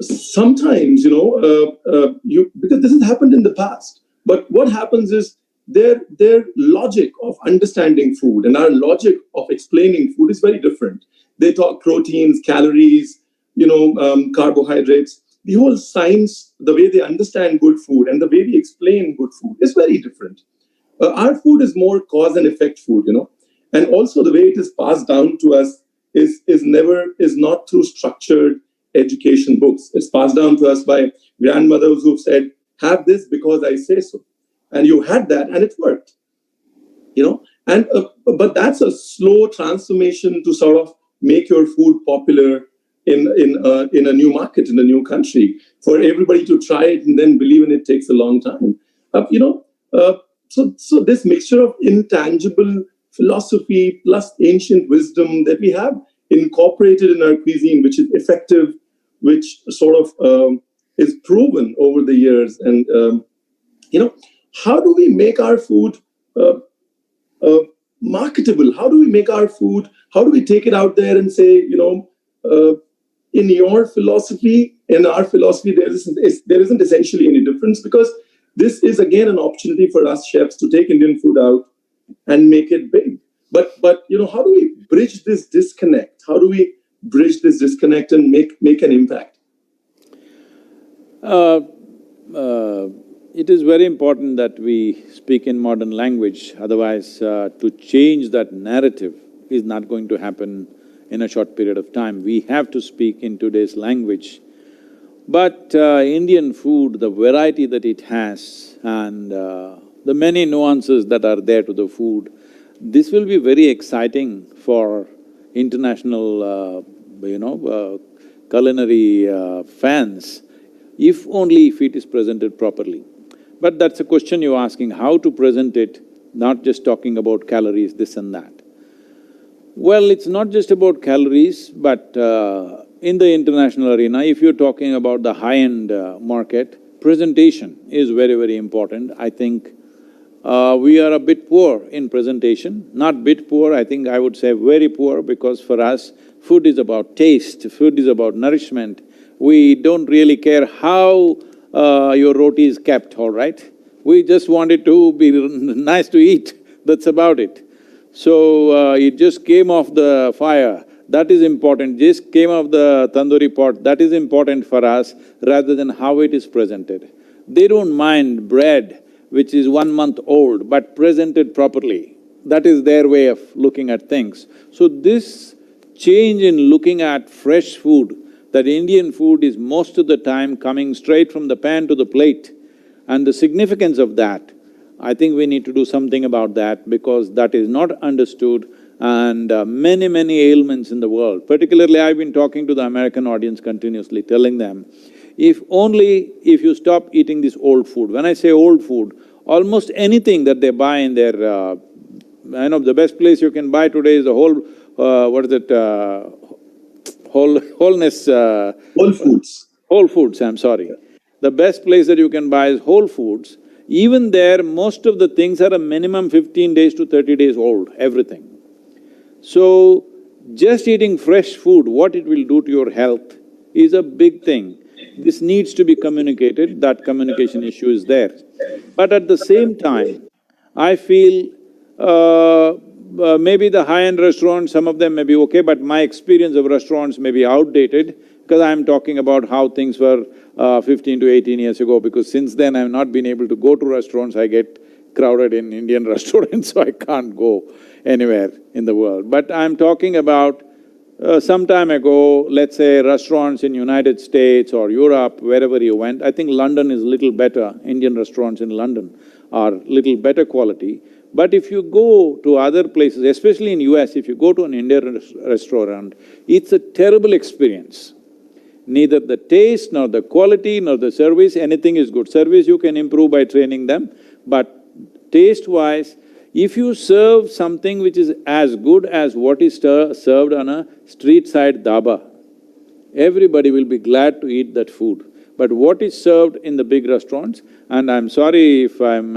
sometimes, because this has happened in the past, but what happens is their logic of understanding food and our logic of explaining food is very different. They talk proteins, calories, carbohydrates. The whole science, the way they understand good food and the way we explain good food is very different. Our food is more cause and effect food, and also the way it is passed down to us is not through structured education books. It's passed down to us by grandmothers who've said, have this because I say so. And you had that and it worked, and but that's a slow transformation to sort of make your food popular in a new market, in a new country. For everybody to try it and then believe in it takes a long time. So this mixture of intangible philosophy plus ancient wisdom that we have incorporated in our cuisine, which is effective, which sort of is proven over the years. And, how do we make our food marketable? How do we make our food, how do we take it out there and say, in your philosophy, in our philosophy, there isn't essentially any difference, because this is again an opportunity for us chefs to take Indian food out and make it big. But how do we bridge this disconnect? How do we bridge this disconnect and make an impact? It is very important that we speak in modern language, otherwise to change that narrative is not going to happen in a short period of time. We have to speak in today's language. But Indian food, the variety that it has and the many nuances that are there to the food, this will be very exciting for international, culinary fans, if only if it is presented properly. But that's a question you're asking, how to present it, not just talking about calories, this and that. Well, it's not just about calories, but in the international arena, if you're talking about the high-end market, presentation is very, very important. I think we are a bit poor in presentation, not bit poor, I think I would say very poor, because for us, food is about taste, food is about nourishment. We don't really care how your roti is kept, all right? We just want it to be nice to eat, that's about it. So it just came off the fire, that is important. Just came off the tandoori pot, that is important for us, rather than how it is presented. They don't mind bread which is 1 month old, but presented properly. That is their way of looking at things. So this change in looking at fresh food, that Indian food is most of the time coming straight from the pan to the plate, and the significance of that, I think we need to do something about that, because that is not understood, and many ailments in the world. Particularly, I've been talking to the American audience continuously, telling them, if you stop eating this old food. When I say old food, almost anything that they buy in their… the best place you can buy today is the wholeness… Whole Foods. Whole Foods, I'm sorry. The best place that you can buy is Whole Foods. Even there, most of the things are a minimum 15 days to 30 days old, everything. So, just eating fresh food, what it will do to your health is a big thing. This needs to be communicated, that communication issue is there. But at the same time, I feel maybe the high-end restaurants, some of them may be okay, but my experience of restaurants may be outdated, because I'm talking about how things were 15 to 18 years ago, because since then I've not been able to go to restaurants, I get crowded in Indian restaurants, so I can't go anywhere in the world. But I'm talking about some time ago, let's say restaurants in United States or Europe, wherever you went, I think London is little better, Indian restaurants in London are little better quality. But if you go to other places, especially in US, if you go to an Indian restaurant, it's a terrible experience. Neither the taste, nor the quality, nor the service, anything is good. Service you can improve by training them, but taste-wise, if you serve something which is as good as what is served on a street-side dhaba, everybody will be glad to eat that food. But what is served in the big restaurants, and I'm sorry if I'm,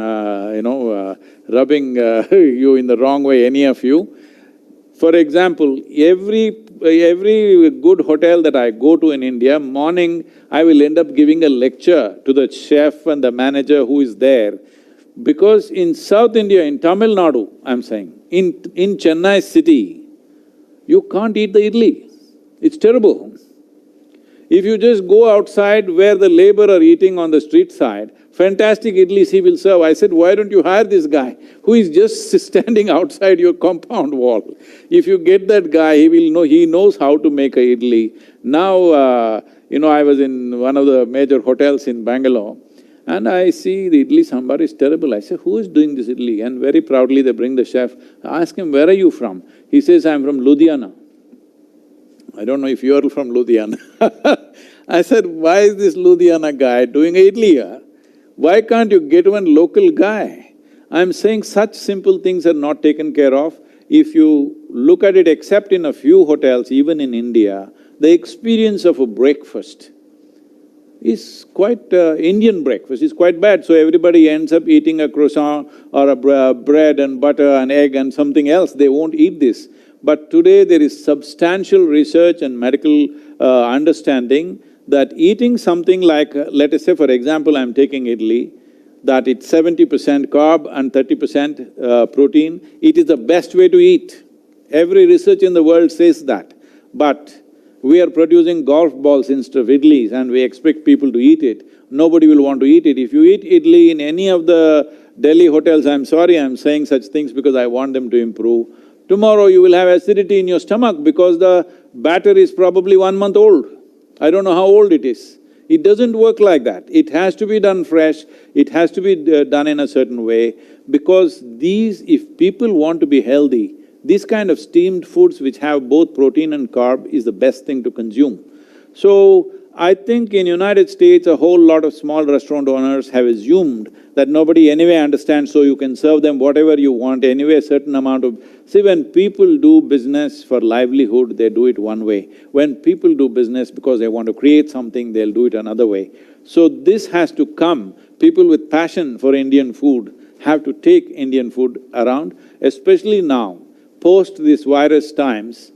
rubbing you in the wrong way, any of you. For example, every good hotel that I go to in India, morning I will end up giving a lecture to the chef and the manager who is there. Because in South India, in Tamil Nadu, I'm saying, in Chennai city, you can't eat the idli. It's terrible. If you just go outside where the labor are eating on the street side, fantastic idlis he will serve. I said, why don't you hire this guy who is just standing outside your compound wall? If you get that guy, he will know, he knows how to make a idli. Now, I was in one of the major hotels in Bangalore, and I see the idli sambar is terrible. I say, who is doing this idli? And very proudly they bring the chef. I ask him, where are you from? He says, I'm from Ludhiana. I don't know if you are from Ludhiana. I said, why is this Ludhiana guy doing idli here? Why can't you get one local guy? I'm saying such simple things are not taken care of. If you look at it, except in a few hotels, even in India, the experience of a breakfast is quite… Indian breakfast is quite bad, so everybody ends up eating a croissant or a bread and butter and egg and something else, they won't eat this. But today there is substantial research and medical understanding that eating something like, let us say for example, I'm taking idli, that it's 70% carb and 30% protein, it is the best way to eat. Every research in the world says that. But we are producing golf balls instead of idlis and we expect people to eat it. Nobody will want to eat it. If you eat idli in any of the Delhi hotels, I'm sorry I'm saying such things because I want them to improve. Tomorrow you will have acidity in your stomach because the batter is probably 1 month old. I don't know how old it is. It doesn't work like that. It has to be done fresh, it has to be done in a certain way, because these… if people want to be healthy, these kind of steamed foods which have both protein and carb is the best thing to consume. So, I think in United States, a whole lot of small restaurant owners have assumed that nobody anyway understands, so you can serve them whatever you want, anyway a certain amount of… See, when people do business for livelihood, they do it one way. When people do business because they want to create something, they'll do it another way. So this has to come. People with passion for Indian food have to take Indian food around, especially now, post this virus times,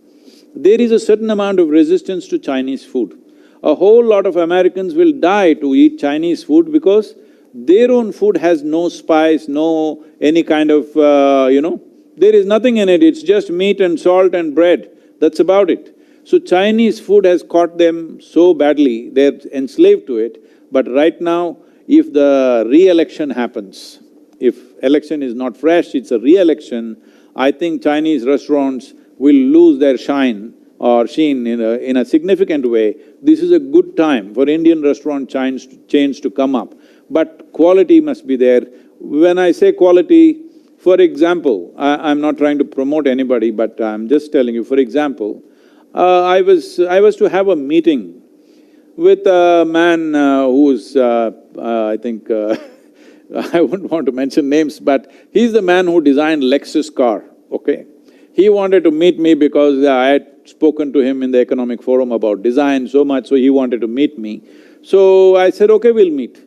there is a certain amount of resistance to Chinese food. A whole lot of Americans will die to eat Chinese food because their own food has no spice, no any kind of, there is nothing in it, it's just meat and salt and bread, that's about it. So Chinese food has caught them so badly, they're enslaved to it. But right now, if the re-election happens, if election is not fresh, it's a re-election, I think Chinese restaurants will lose their shine or sheen in a significant way. This is a good time for Indian restaurant chains to come up. But quality must be there. When I say quality, for example, I'm not trying to promote anybody, but I'm just telling you, for example, I was to have a meeting with a man who's… I think… I wouldn't want to mention names, but he's the man who designed Lexus car, okay? He wanted to meet me because I had spoken to him in the economic forum about design so much, so he wanted to meet me. So I said, okay, we'll meet.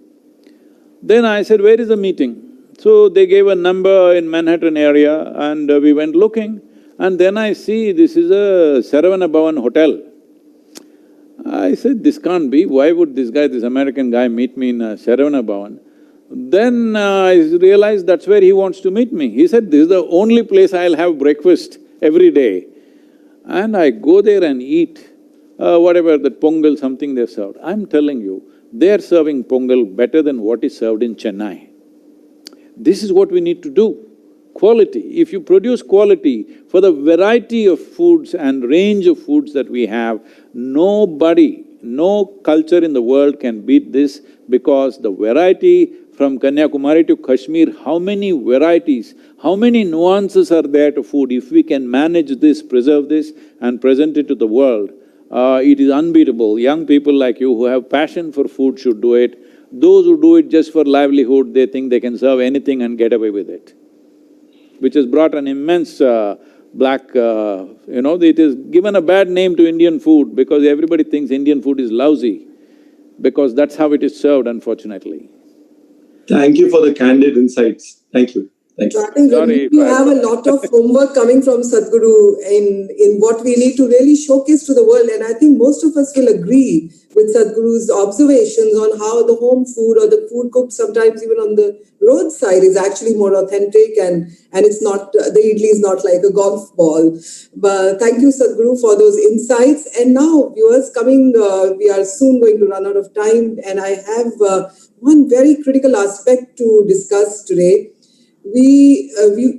Then I said, where is the meeting? So they gave a number in Manhattan area and we went looking, and then I see this is a Saravana Bhavan hotel. I said, this can't be, why would this American guy meet me in a Saravana Bhavan? Then I realized that's where he wants to meet me. He said, this is the only place I'll have breakfast every day. And I go there and eat whatever, that pongal, something they served. I'm telling you, they're serving pongal better than what is served in Chennai. This is what we need to do. quality. If you produce quality for the variety of foods and range of foods that we have, nobody, no culture in the world can beat this, because the variety from Kanyakumari to Kashmir, how many varieties, how many nuances are there to food. If we can manage this, preserve this and present it to the world, it is unbeatable. Young people like you who have passion for food should do it. Those who do it just for livelihood, they think they can serve anything and get away with it, which has brought an immense it has given a bad name to Indian food, because everybody thinks Indian food is lousy, because that's how it is served, unfortunately. Thank you for the candid insights. Thank you. Thank you. I think we have a lot of homework coming from Sadhguru in what we need to really showcase to the world. And I think most of us will agree with Sadhguru's observations on how the home food or the food cooked sometimes even on the roadside is actually more authentic, and it's not, the idli is not like a golf ball. But thank you, Sadhguru, for those insights. And now, viewers, we are soon going to run out of time, and I have one very critical aspect to discuss today. We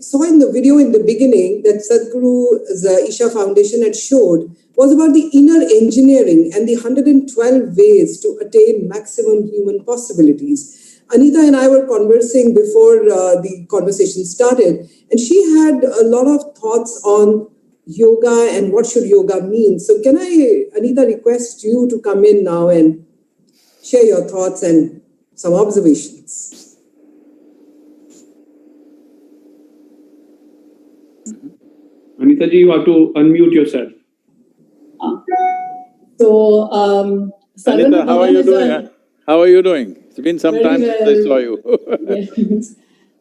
saw in the video in the beginning that Sadhguru's Isha Foundation had showed was about the inner engineering and the 112 ways to attain maximum human possibilities. Anita and I were conversing before the conversation started, and she had a lot of thoughts on yoga and what should yoga mean. So can I, Anita, request you to come in now and share your thoughts and some observations? Anita ji, you have to unmute yourself. So, Anita, how are you doing? How are you doing? It's been some time since I saw you. Yes.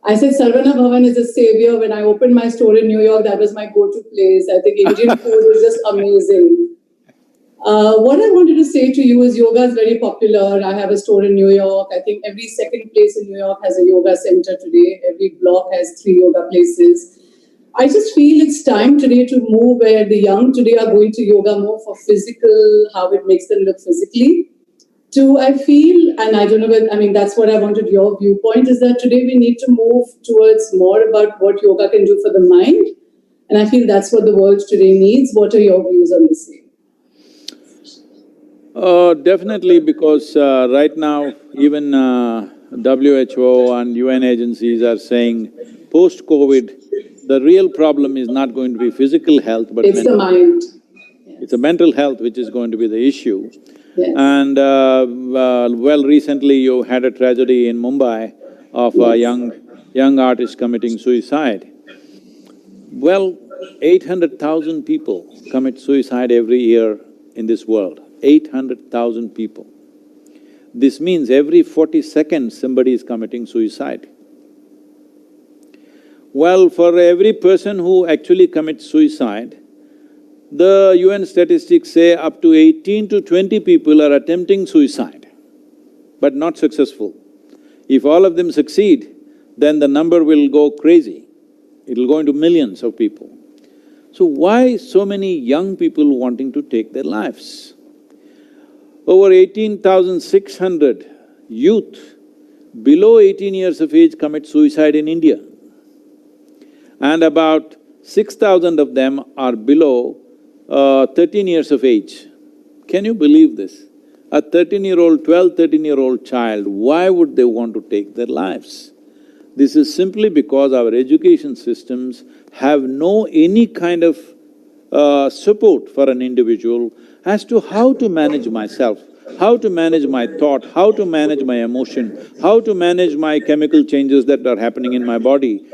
I said Sarvana Bhavan is a savior. When I opened my store in New York, that was my go-to place. I think Indian food is just amazing. What I wanted to say to you is yoga is very popular. I have a store in New York. I think every second place in New York has a yoga center today. Every block has 3 yoga places. I just feel it's time today to move where the young today are going to yoga more for physical, how it makes them look physically. I feel, and I don't know, that's what I wanted your viewpoint, is that today we need to move towards more about what yoga can do for the mind. And I feel that's what the world today needs. What are your views on the same? Definitely, because right now even WHO and UN agencies are saying post-COVID, the real problem is not going to be physical health, but it's the mind. Yes. It's a mental health which is going to be the issue. Yes. And recently you had a tragedy in Mumbai of a young artist committing suicide. Well, 800,000 people commit suicide every year in this world. 800,000 people. This means every 40 seconds somebody is committing suicide. Well, for every person who actually commits suicide, the UN statistics say up to 18 to 20 people are attempting suicide, but not successful. If all of them succeed, then the number will go crazy. It'll go into millions of people. So why so many young people wanting to take their lives? Over 18,600 youth below 18 years of age commit suicide in India, and about 6,000 of them are below 13 years of age. Can you believe this? A 13-year-old, 13-year-old child, why would they want to take their lives? This is simply because our education systems have no any kind of support for an individual as to how to manage myself, how to manage my thought, how to manage my emotion, how to manage my chemical changes that are happening in my body,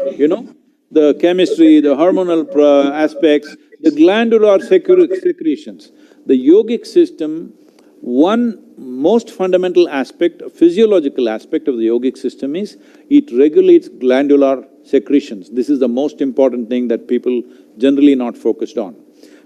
the chemistry, the hormonal aspects, the glandular secretions. The yogic system, one most fundamental aspect, physiological aspect of the yogic system is it regulates glandular secretions. This is the most important thing that people generally not focused on.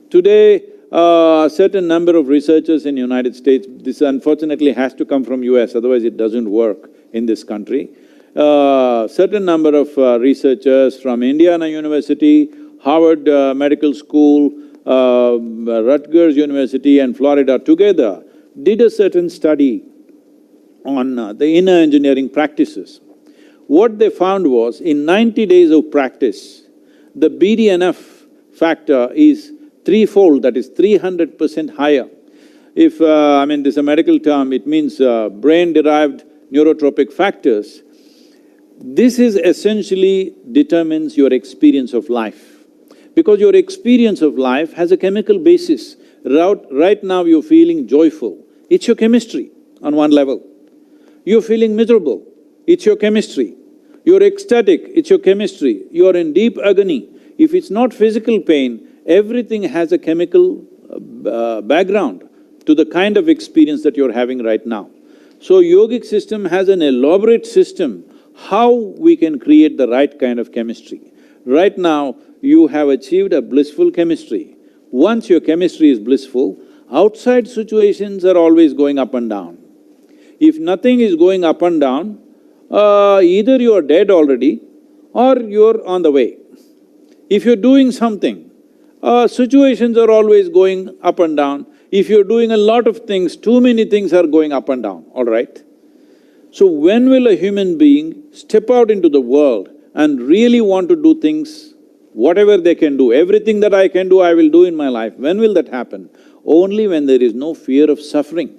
Today, a certain number of researchers in United States, this unfortunately has to come from US, otherwise it doesn't work in this country. Certain number of researchers from Indiana University, Harvard Medical School, Rutgers University and Florida together did a certain study on the inner engineering practices. What they found was, in 90 days of practice, the BDNF factor is threefold, that is 300% higher. If… I mean, this is a medical term, it means brain-derived neurotropic factors. This is essentially determines your experience of life. Because your experience of life has a chemical basis. Right now you're feeling joyful, it's your chemistry on one level. You're feeling miserable, it's your chemistry. You're ecstatic, it's your chemistry. You're in deep agony. If it's not physical pain, everything has a chemical background to the kind of experience that you're having right now. So yogic system has an elaborate system how we can create the right kind of chemistry. Right now, you have achieved a blissful chemistry. Once your chemistry is blissful, outside situations are always going up and down. If nothing is going up and down, either you are dead already or you're on the way. If you're doing something, situations are always going up and down. If you're doing a lot of things, too many things are going up and down, all right? So when will a human being step out into the world and really want to do things, whatever they can do, everything that I can do, I will do in my life? When will that happen? Only when there is no fear of suffering.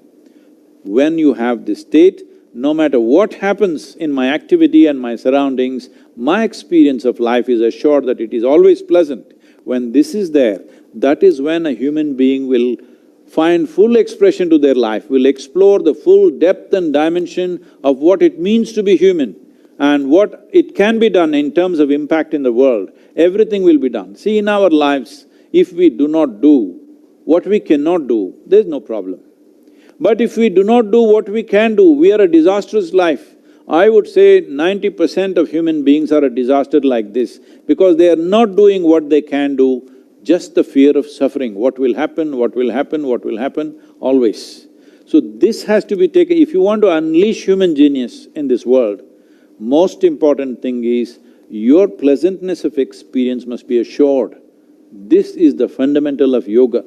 When you have this state, no matter what happens in my activity and my surroundings, my experience of life is assured that it is always pleasant. When this is there, that is when a human being will find full expression to their life, will explore the full depth and dimension of what it means to be human and what it can be done in terms of impact in the world. Everything will be done. See, in our lives, if we do not do what we cannot do, there's no problem. But if we do not do what we can do, we are a disastrous life. I would say 90% of human beings are a disaster like this because they are not doing what they can do, just the fear of suffering. What will happen, what will happen, what will happen, always. So this has to be taken… If you want to unleash human genius in this world, most important thing is your pleasantness of experience must be assured. This is the fundamental of yoga.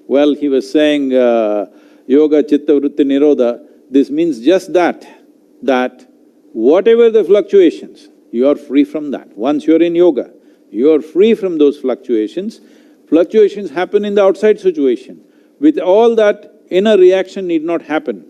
Well, he was saying, yoga chitta vritti nirodha, this means just that whatever the fluctuations, you are free from that. Once you're in yoga, you are free from those fluctuations. Fluctuations happen in the outside situation. With all that, inner reaction need not happen.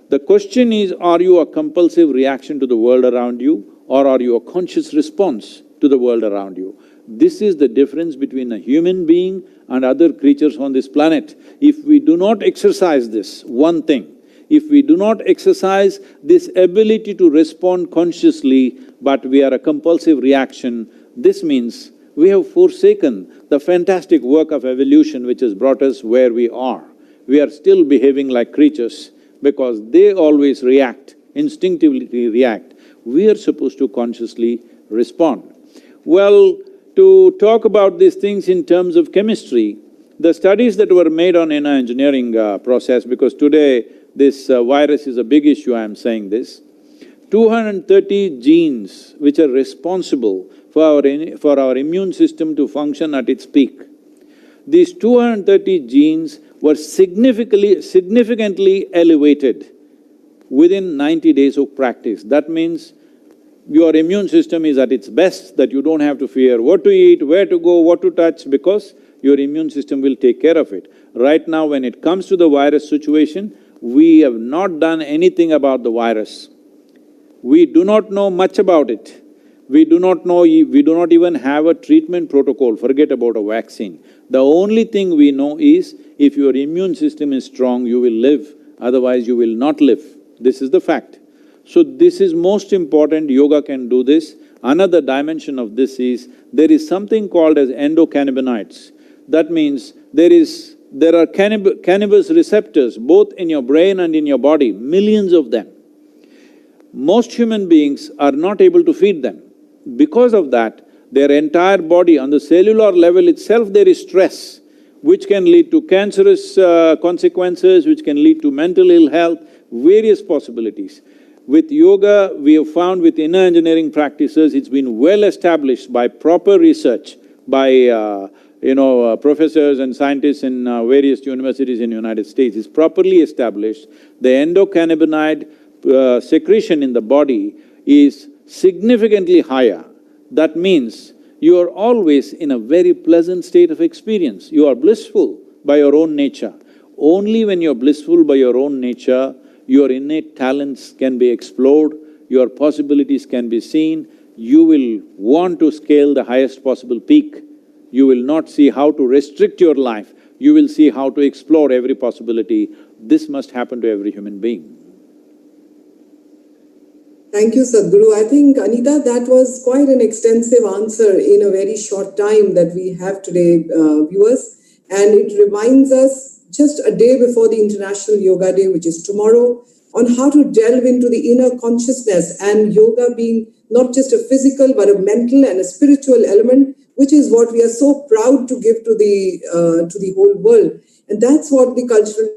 The question is, are you a compulsive reaction to the world around you or are you a conscious response to the world around you? This is the difference between a human being and other creatures on this planet. If we do not exercise this one thing, if we do not exercise this ability to respond consciously, but we are a compulsive reaction, this means we have forsaken the fantastic work of evolution which has brought us where we are. We are still behaving like creatures because they always react, instinctively react. We are supposed to consciously respond. Well, to talk about these things in terms of chemistry, the studies that were made on inner engineering process, because today this virus is a big issue, I am saying this, 230 genes which are responsible for our immune system to function at its peak. These 230 genes were significantly elevated within 90 days of practice. That means your immune system is at its best, that you don't have to fear what to eat, where to go, what to touch, because your immune system will take care of it. Right now, when it comes to the virus situation, we have not done anything about the virus. We do not know much about it. We do not even have a treatment protocol, forget about a vaccine. The only thing we know is, if your immune system is strong, you will live, otherwise you will not live. This is the fact. So this is most important, yoga can do this. Another dimension of this is, there is something called as endocannabinoids. That means there are cannabis receptors both in your brain and in your body, millions of them. Most human beings are not able to feed them. Because of that, their entire body, on the cellular level itself, there is stress, which can lead to cancerous consequences, which can lead to mental ill health, various possibilities. With yoga, we have found with inner engineering practices, it's been well established by proper research by professors and scientists in various universities in the United States. It's properly established. The endocannabinoid secretion in the body is significantly higher, that means you are always in a very pleasant state of experience. You are blissful by your own nature. Only when you're blissful by your own nature, your innate talents can be explored, your possibilities can be seen, you will want to scale the highest possible peak. You will not see how to restrict your life, you will see how to explore every possibility. This must happen to every human being. Thank you, Sadhguru. I think, Anita, that was quite an extensive answer in a very short time that we have today, viewers. And it reminds us just a day before the International Yoga Day, which is tomorrow, on how to delve into the inner consciousness, and yoga being not just a physical but a mental and a spiritual element, which is what we are so proud to give to the whole world. And that's what the cultural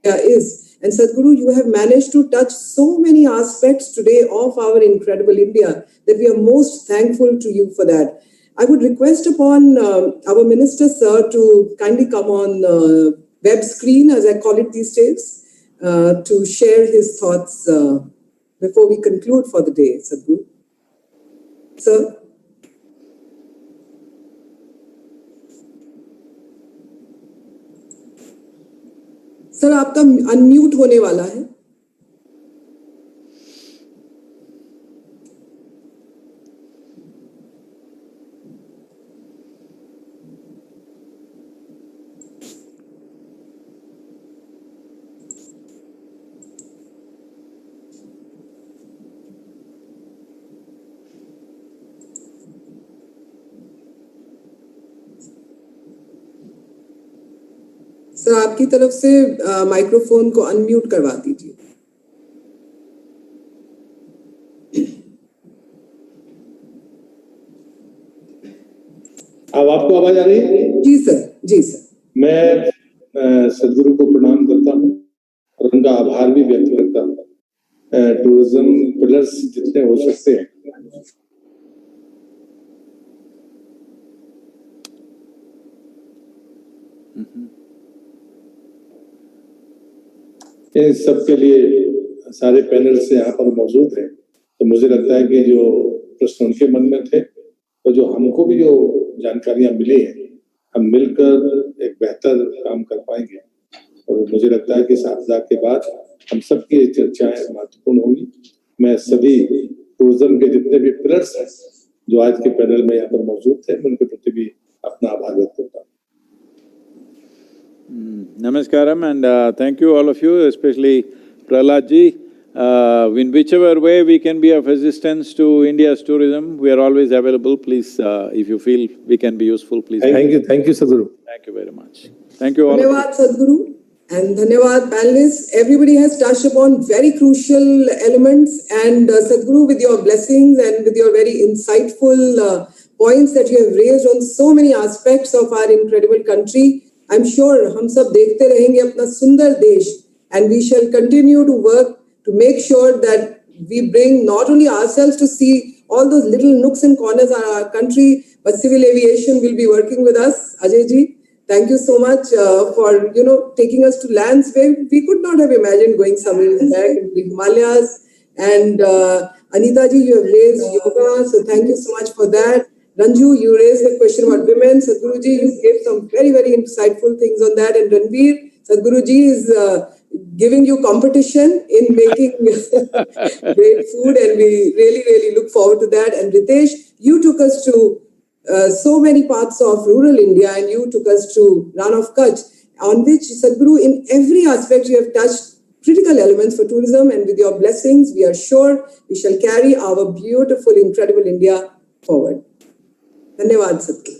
is. And Sadhguru, you have managed to touch so many aspects today of our incredible India that we are most thankful to you for that. I would request upon our Minister, sir, to kindly come on web screen, as I call it these days, to share his thoughts before we conclude for the day, Sadhguru. Sir? Sir आपका unmute होने वाला है। Sir आपकी तरफ से microphone को unmute करवा दीजिए। अब आपको आवाज आ रही है? जी सर, जी सर। मैं सदगुरु को प्रणाम करता हूँ और उनका आभार भी व्यक्त करता हूँ। टूरिज्म पिलर्स जितने हो सकते हैं इन सबके लिए सारे पैनल से यहाँ पर मौजूद हैं, तो मुझे लगता है कि जो प्रश्न उनके मन में थे और जो हमको भी जो जानकारियां मिली हैं, हम मिलकर एक बेहतर काम कर पाएंगे। और मुझे लगता है कि इस आपदा के बाद हम सबकी ये चर्चाएं महत्वपूर्ण होंगी। मैं सभी टूरिज्म के जितने भी पिलर्स हैं जो आज के पैनल में यहाँ पर मौजूद थे, उनके प्रति भी अपना आभार व्यक्त करता हूँ। Namaskaram, and thank you all of you, especially Prahlad ji. In whichever way we can be of assistance to India's tourism, we are always available. Please, if you feel we can be useful, please. Thank you, Sadhguru. Thank you very much. Thank you all. Dhanyavad Sadhguru and Dhanyavad panelists. Everybody has touched upon very crucial elements, and Sadhguru, with your blessings and with your very insightful points that you have raised on so many aspects of our incredible country, I'm sure हम सब देखते रहेंगे अपना सुंदर देश, and we shall continue to work to make sure that we bring not only ourselves to see all those little nooks and corners of our country, but civil aviation will be working with us. Ajay ji, thank you so much for taking us to lands where we could not have imagined going somewhere back into the Himalayas. And Anita ji, you have raised yoga, so thank you so much for that. Ranju, you raised the question about women. Sadhguruji, you gave some very, very insightful things on that. And Ranveer, Sadhguruji is giving you competition in making great food, and we really, really look forward to that. And Ritesh, you took us to so many parts of rural India, and you took us to Ran of Kutch, on which Sadhguru, in every aspect, you have touched critical elements for tourism, and with your blessings, we are sure we shall carry our beautiful, incredible India forward. धन्यवाद सबके।